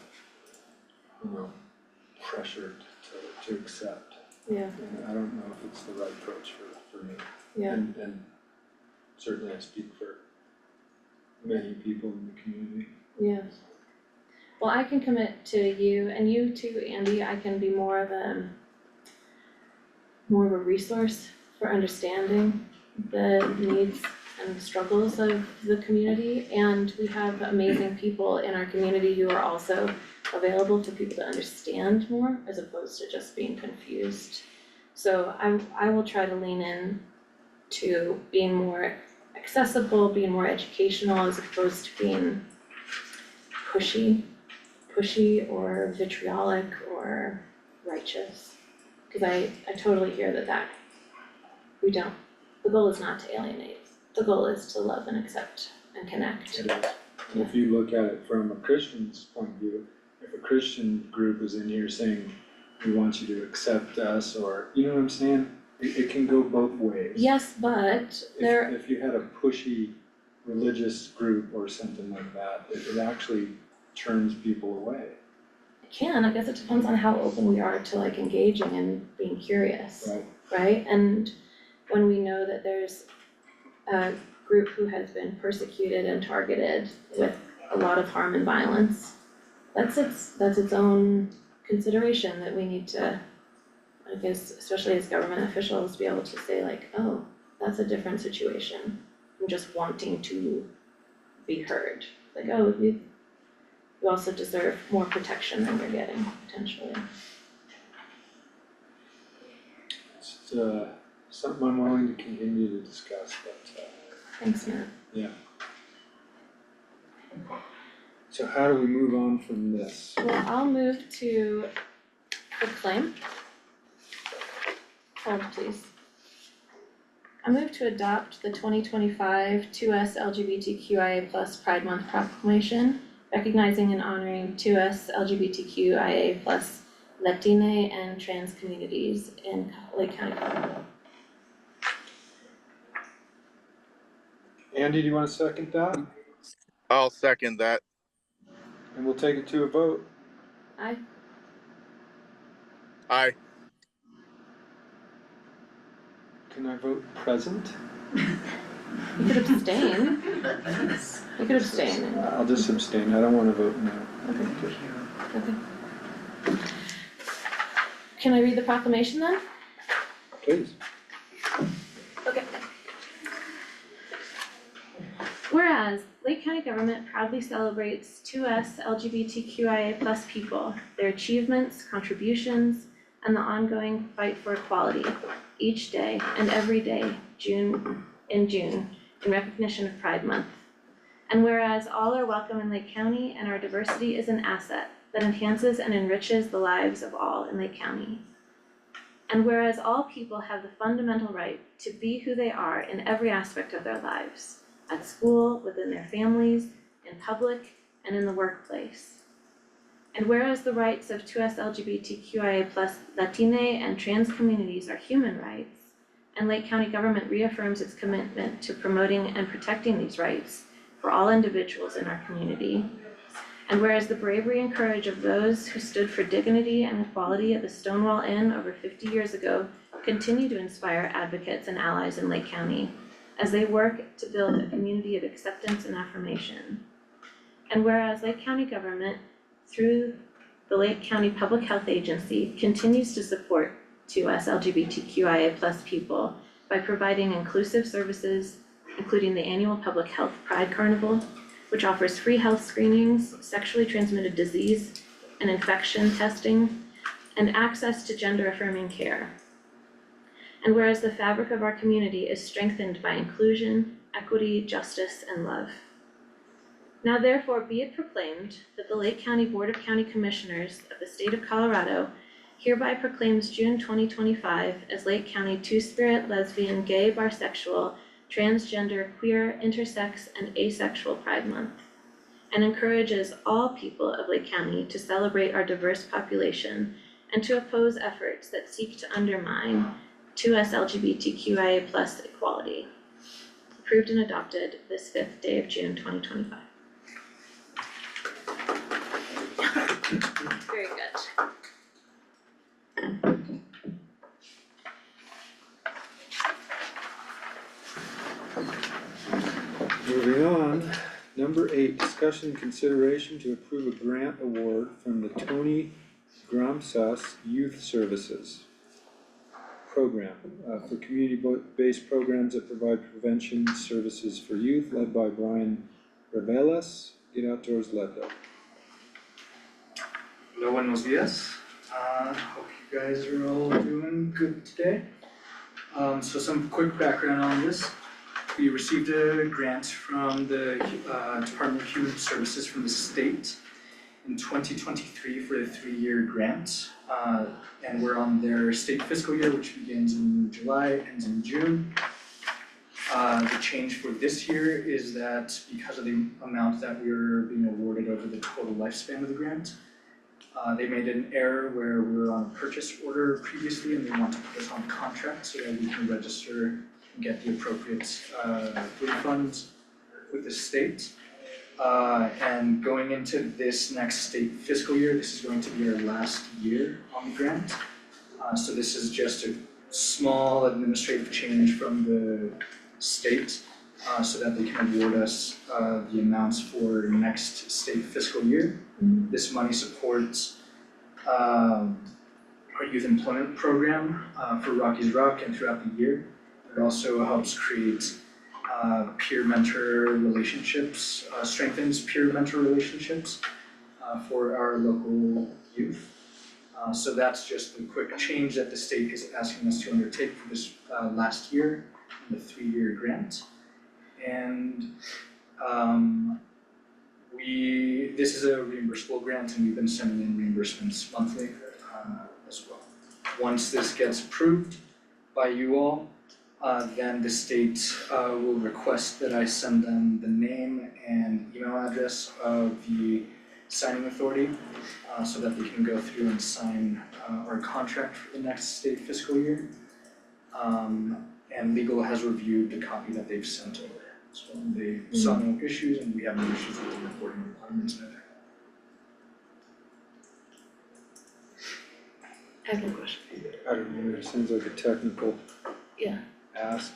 you know, pressured to accept. Yeah, And I don't know if it's the right approach for me. yeah. And certainly I speak for many people in the community. Yes. Well, I can commit to you, and you too, Andy, I can be more of a resource for understanding the needs and struggles of the community, and we have amazing people in our community who are also available to people to understand more as opposed to just being confused. So I will try to lean in to being more accessible, being more educational as opposed to being pushy or vitriolic or righteous. Cause I totally hear that the goal is not to alienate, the goal is to love and accept and connect. It is. And if you look at it from a Christian's point of view, if a Christian group is in here saying, we want you to accept us, or, you know what I'm saying? It can go both ways. Yes, but If you had a pushy religious group or something like that, it actually turns people away. I guess it depends on how open we are to like engaging and being curious, Right. right? And when we know that there's a group who has been persecuted and targeted with a lot of harm and violence, that's its own consideration that we need to, I guess, especially as government officials, be able to say like, oh, that's a different situation from just wanting to be heard. Like, oh, you also deserve more protection than you're getting, potentially. It's something I'm willing to continue to discuss, but Thanks, Matt. yeah. So how do we move on from this? Well, I'll move to proclaim. Hold, please. I move to adopt the 2025 2S LGBTQIA+ Pride Month Proclamation, recognizing and honoring 2S LGBTQIA+ Latine and trans communities in Lake County, Colorado. Andy, do you wanna second that? I'll second that. And we'll take it to a vote. Aye. Aye. Can I vote present? You could abstain. You could abstain. I'll just abstain, I don't wanna vote no. Okay. Can I read the proclamation then? Please. Okay. Whereas Lake County government proudly celebrates 2S LGBTQIA+ people, their achievements, contributions, and the ongoing fight for equality each day and every day, June in recognition of Pride Month. And whereas all are welcome in Lake County and our diversity is an asset that enhances and enriches the lives of all in Lake County. And whereas all people have the fundamental right to be who they are in every aspect of their lives, at school, within their families, in public, and in the workplace. And whereas the rights of 2S LGBTQIA+ Latine and trans communities are human rights, and Lake County government reaffirms its commitment to promoting and protecting these rights for all individuals in our community. And whereas the bravery and courage of those who stood for dignity and equality at the Stonewall Inn over 50 years ago continue to inspire advocates and allies in Lake County as they work to build a community of acceptance and affirmation. And whereas Lake County government, through the Lake County Public Health Agency, continues to support 2S LGBTQIA+ people by providing inclusive services, including the annual Public Health Pride Carnival, which offers free health screenings, sexually transmitted disease and infection testing, and access to gender-affirming care. And whereas the fabric of our community is strengthened by inclusion, equity, justice, and love. Now therefore be it proclaimed that the Lake County Board of County Commissioners of the State of Colorado hereby proclaims June 2025 as Lake County Two-Spirit, Lesbian, Gay, Bisexual, Transgender, Queer, Intersex, and Asexual Pride Month, and encourages all people of Lake County to celebrate our diverse population and to oppose efforts that seek to undermine 2S LGBTQIA+ equality. Approved and adopted this 5th day of June 2025. Very good. Moving on, number 8, discussion and consideration to approve a grant award from the Tony Gramsas Youth Services Program for community-based programs that provide prevention services for youth, led by Brian Reveles, Get Outdoors Leadville. Hello, buenos dias. Hope you guys are all doing good today. So some quick background on this. We received a grant from the Department of Human Services from the state in 2023 for a 3-year grant. And we're on their state fiscal year, which begins in July, ends in June. The change for this year is that because of the amount that we are being awarded over the total lifespan of the grant, they made an error where we were on a purchase order previously and they want to put us on contract so that we can register and get the appropriate refunds with the state. And going into this next state fiscal year, this is going to be our last year on the grant. So this is just a small administrative change from the state so that they can award us the amounts for next state fiscal year. This money supports our youth employment program for Rockies Rock and throughout the year. It also helps create peer mentor relationships, strengthens peer mentor relationships for our local youth. So that's just a quick change that the state is asking us to undertake for this last year, the 3-year grant. And this is a reimbursable grant and we've been sending in reimbursements monthly as well. Once this gets approved by you all, then the state will request that I send them the name and email address of the signing authority so that they can go through and sign our contract for the next state fiscal year. And legal has reviewed the copy that they've sent over. So they saw no issues and we have no issues with the reporting requirements either. I have no question. I don't know, it sounds like a technical ask.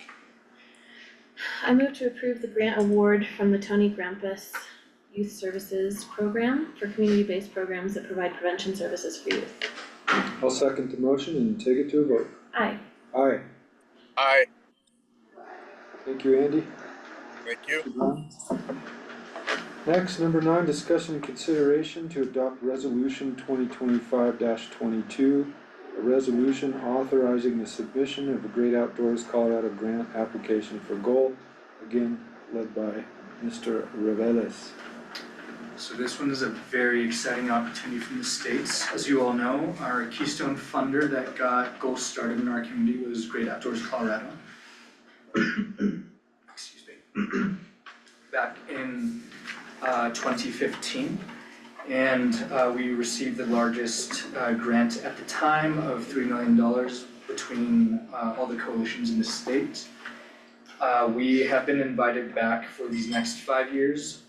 I move to approve the grant award from the Tony Grampas Youth Services Program for community-based programs that provide prevention services for youth. I'll second the motion and take it to a vote. Aye. Aye. Aye. Thank you, Andy. Thank you. Next, number 9, discussion and consideration to adopt resolution 2025-22, a resolution authorizing the submission of a Great Outdoors Colorado grant application for goal, again led by Mr. Reveles. So this one is a very exciting opportunity from the states. As you all know, our keystone funder that got goals started in our community was Great Outdoors Colorado. Excuse me. Back in 2015. And we received the largest grant at the time of $3 million between all the coalitions in the state. We have been invited back for these next 5 years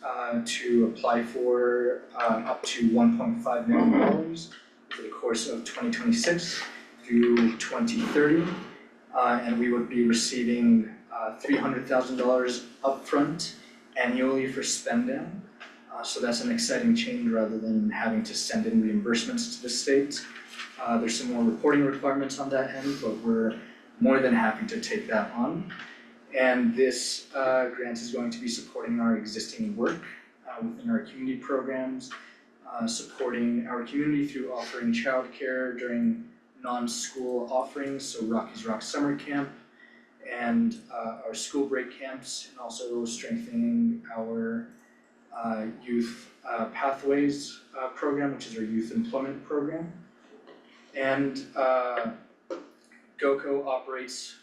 to apply for up to $1.5 million for the course of 2026 through 2030. And we would be receiving $300,000 upfront annually for spend down. So that's an exciting change rather than having to send in reimbursements to the state. There's some more reporting requirements on that end, but we're more than happy to take that on. And this grant is going to be supporting our existing work within our community programs, supporting our community through offering childcare during non-school offerings, so Rocky's Rock Summer Camp, and our school break camps, and also strengthening our youth pathways program, which is our youth employment program. And GOCO operates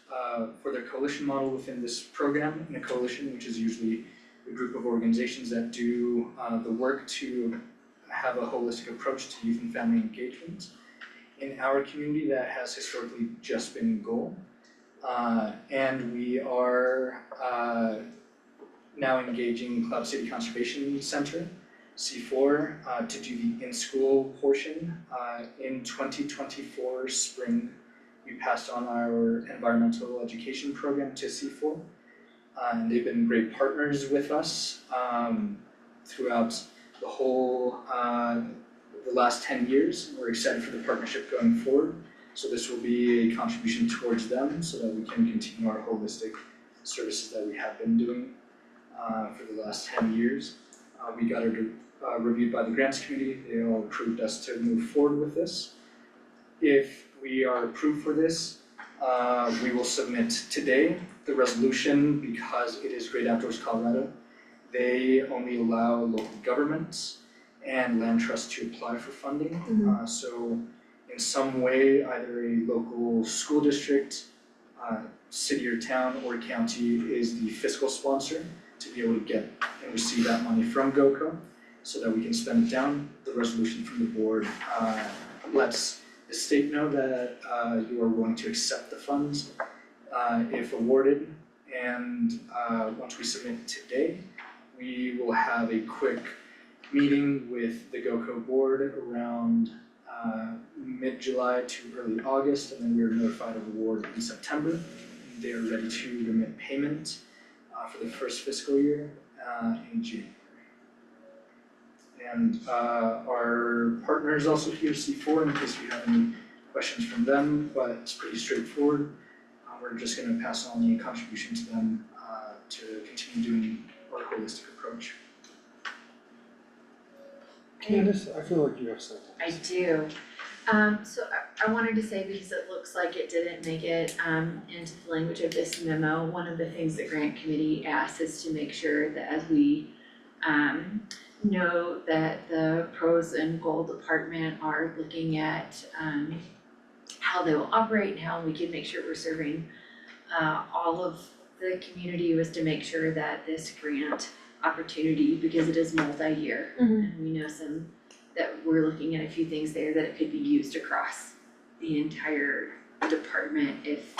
for their coalition model within this program, in a coalition, which is usually a group of organizations that do the work to have a holistic approach to youth and family engagement. In our community, that has historically just been goal. And we are now engaging Cloud City Conservation Center, C4, to do the in-school portion. In 2024 spring, we passed on our environmental education program to C4. And they've been great partners with us throughout the whole the last 10 years. We're excited for the partnership going forward. So this will be a contribution towards them so that we can continue our holistic services that we have been doing for the last 10 years. We got it reviewed by the grants committee. They all approved us to move forward with this. If we are approved for this, we will submit today the resolution because it is Great Outdoors Colorado. They only allow local governments and land trusts to apply for funding. So in some way, either a local school district, city or town or county is the fiscal sponsor to be able to get and receive that money from GOCO so that we can spend it down. The resolution from the board lets the state know that you are willing to accept the funds if awarded. And once we submit today, we will have a quick meeting with the GOCO board around mid-July to early August, and then we are notified of award in September. They are ready to remit payment for the first fiscal year in January. And our partner is also here, C4, in case you have any questions from them, but it's pretty straightforward. We're just gonna pass on the contribution to them to continue doing our holistic approach. Candace, I feel like you have something. I do. So I wanted to say, because it looks like it didn't make it into the language of this memo, one of the things the grant committee asked is to make sure that as we know that the pros and goal department are looking at how they will operate and how we can make sure we're serving all of the community, was to make sure that this grant opportunity, because it is multi-year, and we know that we're looking at a few things there that it could be used across the entire department if,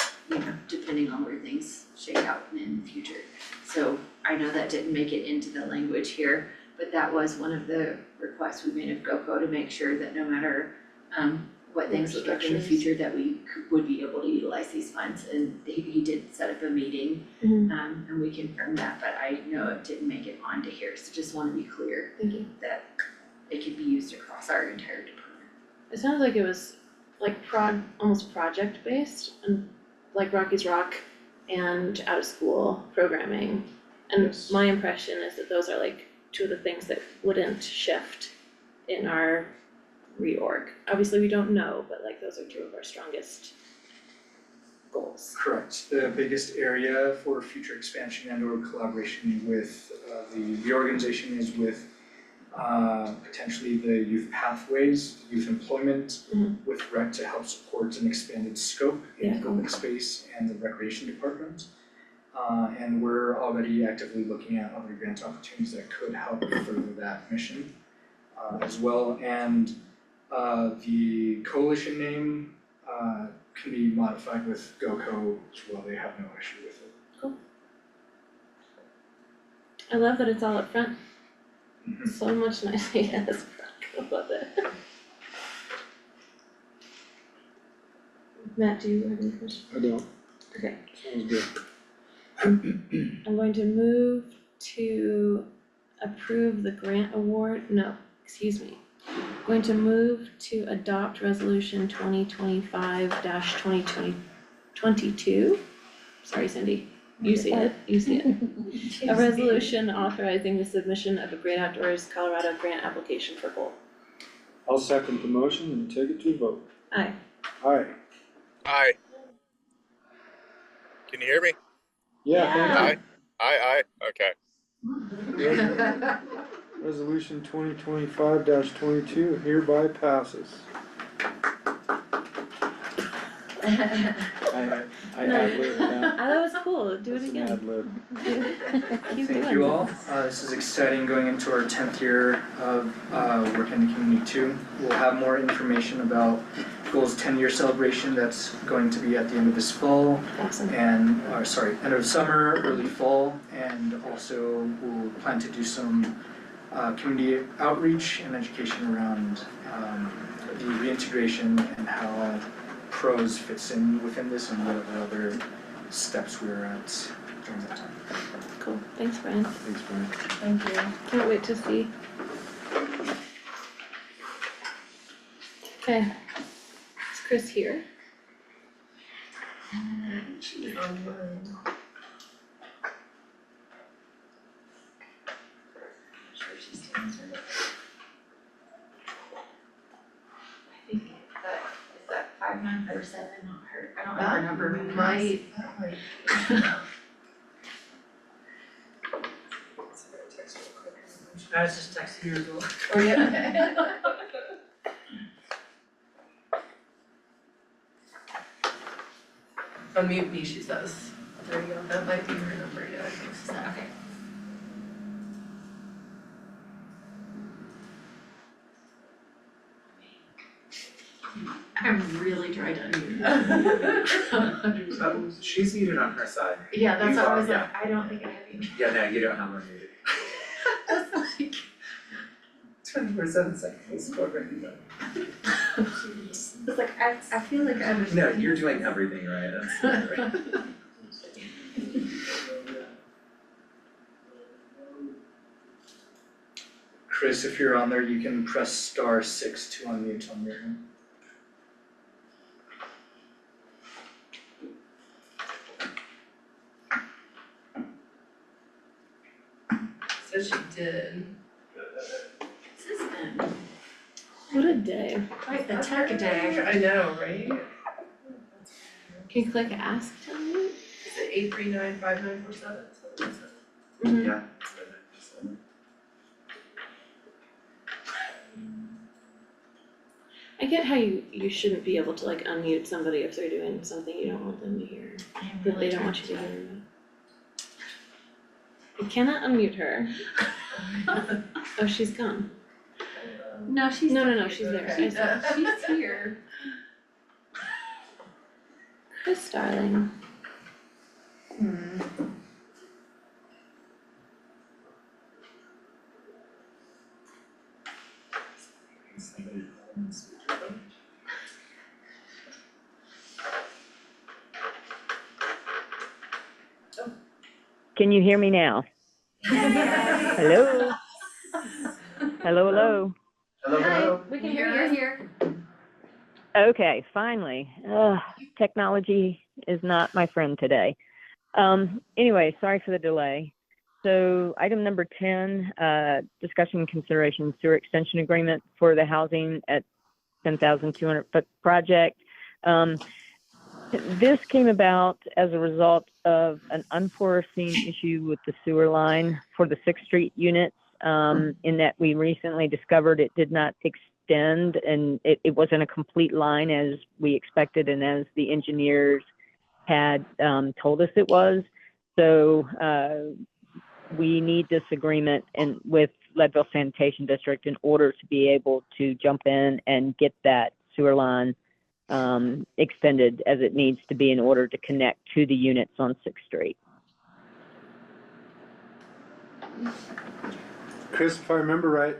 depending on where things shake out in the future. So I know that didn't make it into the language here, but that was one of the requests we made of GOCO to make sure that no matter what things look like in the future, that we would be able to utilize these funds. And he did set up a meeting, and we confirmed that, but I know it didn't make it onto here, so just wanna be clear that it could be used across our entire department. It sounds like it was like almost project based, and like Rocky's Rock and out of school programming. And Yes. my impression is that those are like two of the things that wouldn't shift in our reorg. Obviously, we don't know, but like those are two of our strongest goals. Correct. The biggest area for future expansion and or collaboration with the reorganization is with potentially the youth pathways, youth employment, with rec to help support an expanded scope in the open space and the recreation department. And we're already actively looking at other grant opportunities that could help further that mission as well. And the coalition name can be modified with GoCo as well, they have no issue with it. I love that it's all up front, Mhm. so much nicer, yes, I love it. Matt, do you have any questions? I don't. Okay. Sounds good. I'm going to move to approve the grant award, no, excuse me. Going to move to adopt resolution 2025-2022. Sorry, Cindy, you see it. A resolution authorizing the submission of a Great Outdoors Colorado grant application for goal. I'll second the motion and take it to a vote. Aye. Aye. Aye. Can you hear me? Yeah, thank Aye. Okay. you. Resolution 2025-22 hereby passes. I ad-libbed that. That was cool, do it That's an again. ad-lib. Keep Thank doing you it. all. This is exciting going into our 10th year of working in the community too. We'll have more information about Goals 10-year celebration that's going to be at the end of this fall Awesome. and, end of summer, early fall. And also we'll plan to do some community outreach and education around the reintegration and how PROS fits in within this and what other steps we're at during that time. Cool, thanks Brian. Thanks, Brian. Thank you. Can't wait to see. Okay, is Chris here? She's online. Sure she's doing it. I think is that 5947, not her, I don't know her That number. might. I was just texting you as well. Oh, yeah. Unmute me, she says. There you go, that might be her number, yeah, I think so. Okay. I'm really trying to unmute. She's muted on her side. Yeah, that's You what I are, was like, I don't think I have you. Yeah, no, you don't have her muted. That's like, 24/7 seconds, already done. it's like, I feel like I'm. No, you're doing everything right, that's right. Chris, if you're on there, you can press *6 to unmute on your end. So she did. This has been What a day. quite the tech day. I know, right? Can you click ask to unmute? Is it 8395947? Mhm. Yeah. I get how you shouldn't be able to like unmute somebody if they're doing something you don't want them to hear, I am that really they don't want you to trying hear. You cannot unmute her. Oh, she's gone. No, she's. No, she's there. I saw. She's here. Chris, darling. Can you hear me now? Hello? Hello? Hello. We can You're hear you. here. Okay, finally. Technology is not my friend today. Anyway, sorry for the delay. So item number 10, discussion and consideration sewer extension agreement for the housing at 10,200 foot project. This came about as a result of an unforeseen issue with the sewer line for the 6th Street units, in that we recently discovered it did not extend and it wasn't a complete line as we expected and as the engineers had told us it was. So we need this agreement with Leadville Sanitation District in order to be able to jump in and get that sewer line extended as it needs to be in order to connect to the units on 6th Street. Chris, if I remember right,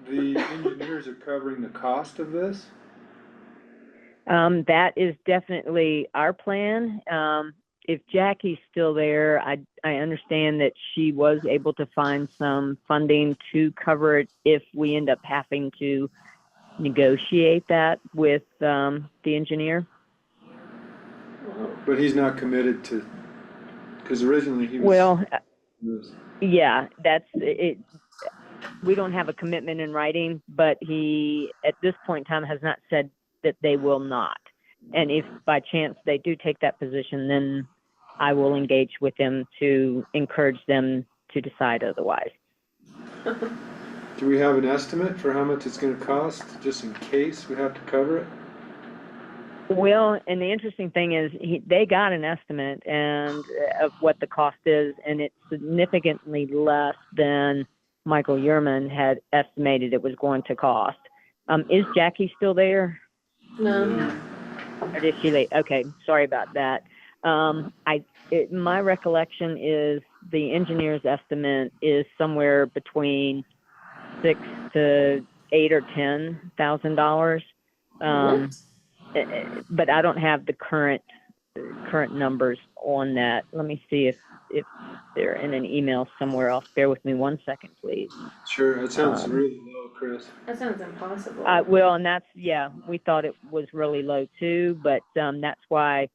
the engineers are covering the cost of this? That is definitely our plan. If Jackie's still there, I understand that she was able to find some funding to cover it if we end up having to negotiate that with the engineer. But he's not committed to, because originally he was. Well, yeah, that's it. We don't have a commitment in writing, but he, at this point in time, has not said that they will not. And if by chance they do take that position, then I will engage with them to encourage them to decide otherwise. Do we have an estimate for how much it's going to cost, just in case we have to cover it? Well, and the interesting thing is they got an estimate and of what the cost is, and it's significantly less than Michael Yerman had estimated it was going to cost. Is Jackie still there? No. Or did she leave? Okay, sorry about that. My recollection is the engineer's estimate is somewhere between $6,000 to $8,000 or $10,000. But I don't have the current numbers on that. Let me see if they're in an email somewhere else. Bear with me 1 second, please. Sure, that sounds really low, Chris. That sounds impossible. Well, and that's, yeah, we thought it was really low too, but that's why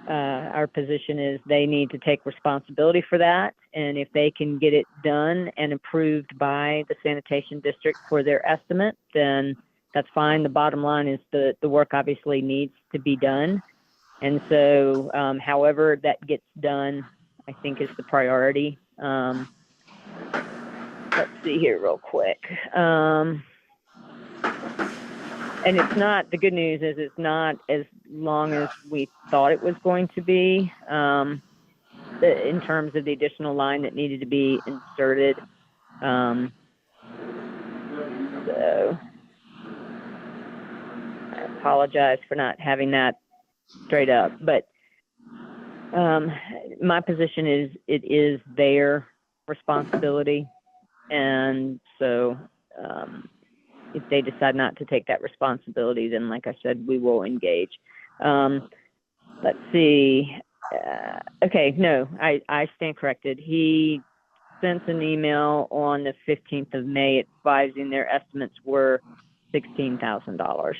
our position is they need to take responsibility for that. And if they can get it done and approved by the sanitation district for their estimate, then that's fine. The bottom line is the work obviously needs to be done. And so however that gets done, I think is the priority. Let's see here real quick. And it's not, the good news is it's not as long as we thought it was going to be in terms of the additional line that needed to be inserted. So I apologize for not having that straight up, but my position is it is their responsibility. And so if they decide not to take that responsibility, then like I said, we will engage. Let's see. Okay, no, I stand corrected. He sent an email on the 15th of May advising their estimates were $16,000.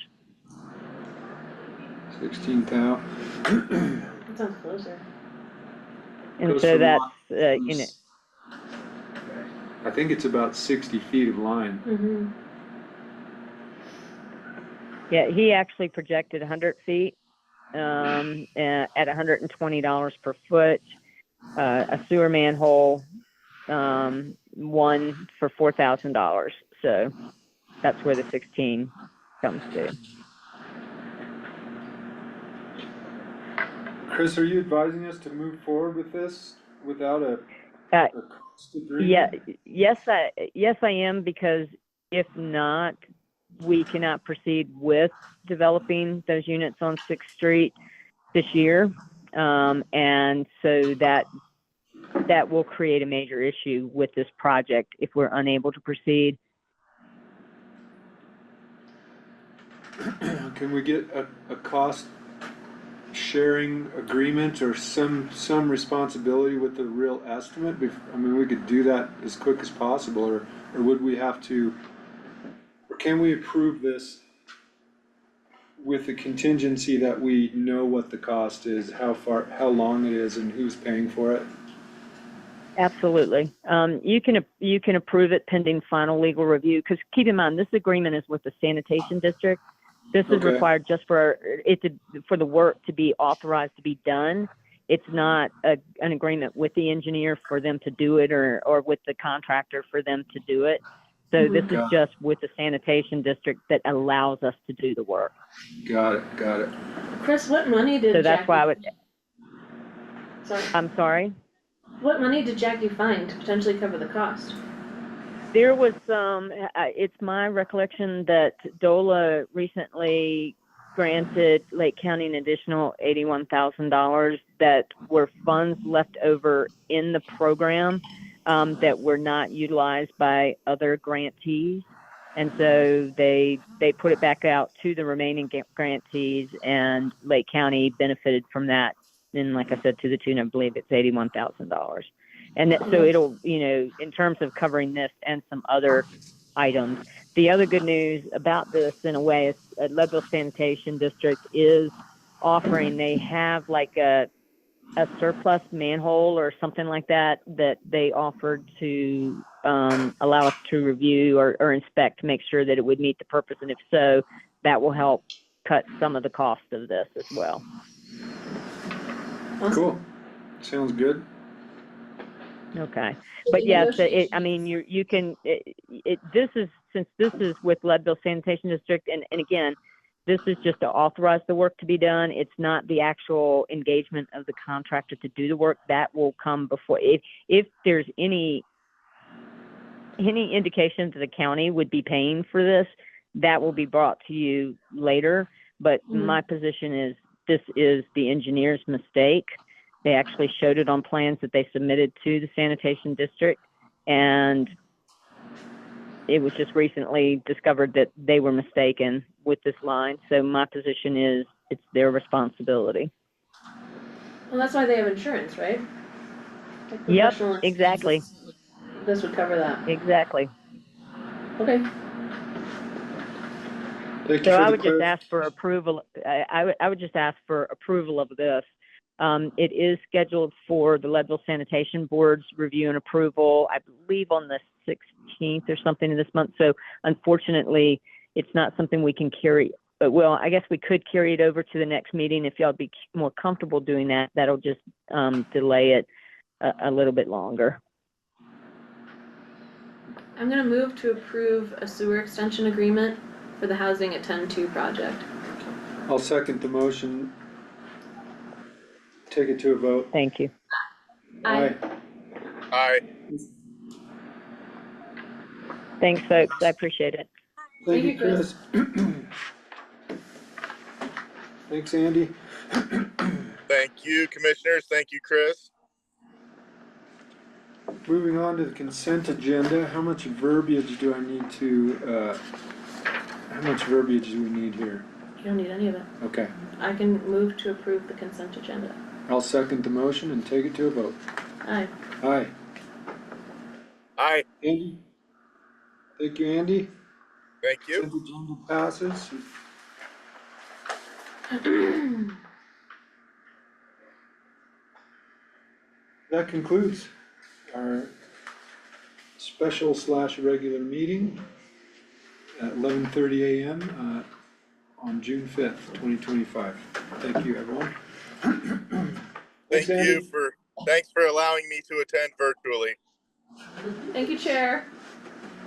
16,000. That sounds closer. And so that's, I think it's about 60 feet of line. Mm-hmm. Yeah, he actually projected 100 feet at $120 per foot, a sewer manhole, one for $4,000. So that's where the 16 comes to. Chris, are you advising us to move forward with this without a cost agreement? Yes, I am, because if not, we cannot proceed with developing those units on 6th Street this year. And so that will create a major issue with this project if we're unable to proceed. Can we get a cost sharing agreement or some responsibility with the real estimate? I mean, we could do that as quick as possible, or would we have to, or can we approve this with the contingency that we know what the cost is, how long it is, and who's paying for it? Absolutely. You can approve it pending final legal review, because keep in mind, this agreement is with the sanitation district. This is required just for the work to be authorized to be done. It's not an agreement with the engineer for them to do it, or with the contractor for them to do it. So this is just with the sanitation district that allows us to do the work. Got it. Chris, what money did So that's Jackie... why I would. Sorry. I'm sorry. What money did Jackie find to potentially cover the cost? There was some, it's my recollection that DOLA recently granted Lake County an additional $81,000 that were funds left over in the program that were not utilized by other grantees. And so they put it back out to the remaining grantees, and Lake County benefited from that. And like I said, to the tune, I believe it's $81,000. And so it'll, in terms of covering this and some other items. The other good news about this, in a way, is Leadville Sanitation District is offering, they have like a surplus manhole or something like that they offered to allow us to review or inspect to make sure that it would meet the purpose. And if so, that will help cut some of the cost of this as well. Cool. Sounds good. Okay. But yes, you can, this is with Leadville Sanitation District, and again, this is just to authorize the work to be done. It's not the actual engagement of the contractor to do the work. That will come before. If there's any indication that the county would be paying for this, that will be brought to you later. But my position is this is the engineer's mistake. They actually showed it on plans that they submitted to the sanitation district, and it was just recently discovered that they were mistaken with this line. So my position is it's their responsibility. Well, that's why they have insurance, right? Like Yep, professional- exactly. This would cover that. Exactly. Okay. Thank you So for I the would just ask for approval. I would just ask for approval of this. It is scheduled for the Leadville Sanitation Board's review and approval, I believe on the 16th or something of this month. So unfortunately, it's not something we can carry. But well, I guess we could carry it over to the next meeting if y'all be more comfortable doing that. That'll just delay it a little bit longer. I'm gonna move to approve a sewer extension agreement for the housing at 10-2 project. I'll second the motion. Take it to a vote. Thank you. Aye. Aye. Thanks, folks. I appreciate it. Thank you, Chris. Thanks, Andy. Thank you, commissioners. Thank you, Chris. Moving on to the consent agenda, how much verbiage do I need to, how much verbiage do we need here? You don't need any of it. Okay, I can move to approve the consent agenda. I'll second the motion and take it to a vote. Aye. Aye. Aye. Andy? Thank you, Andy. Thank you. Consent agenda passes. That concludes our special / regular meeting at 11:30 a.m. On June 5th, 2025. Thank you, everyone. Thanks for allowing me to attend virtually. Thank you, Chair.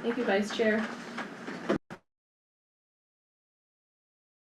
Thank you, Vice Chair.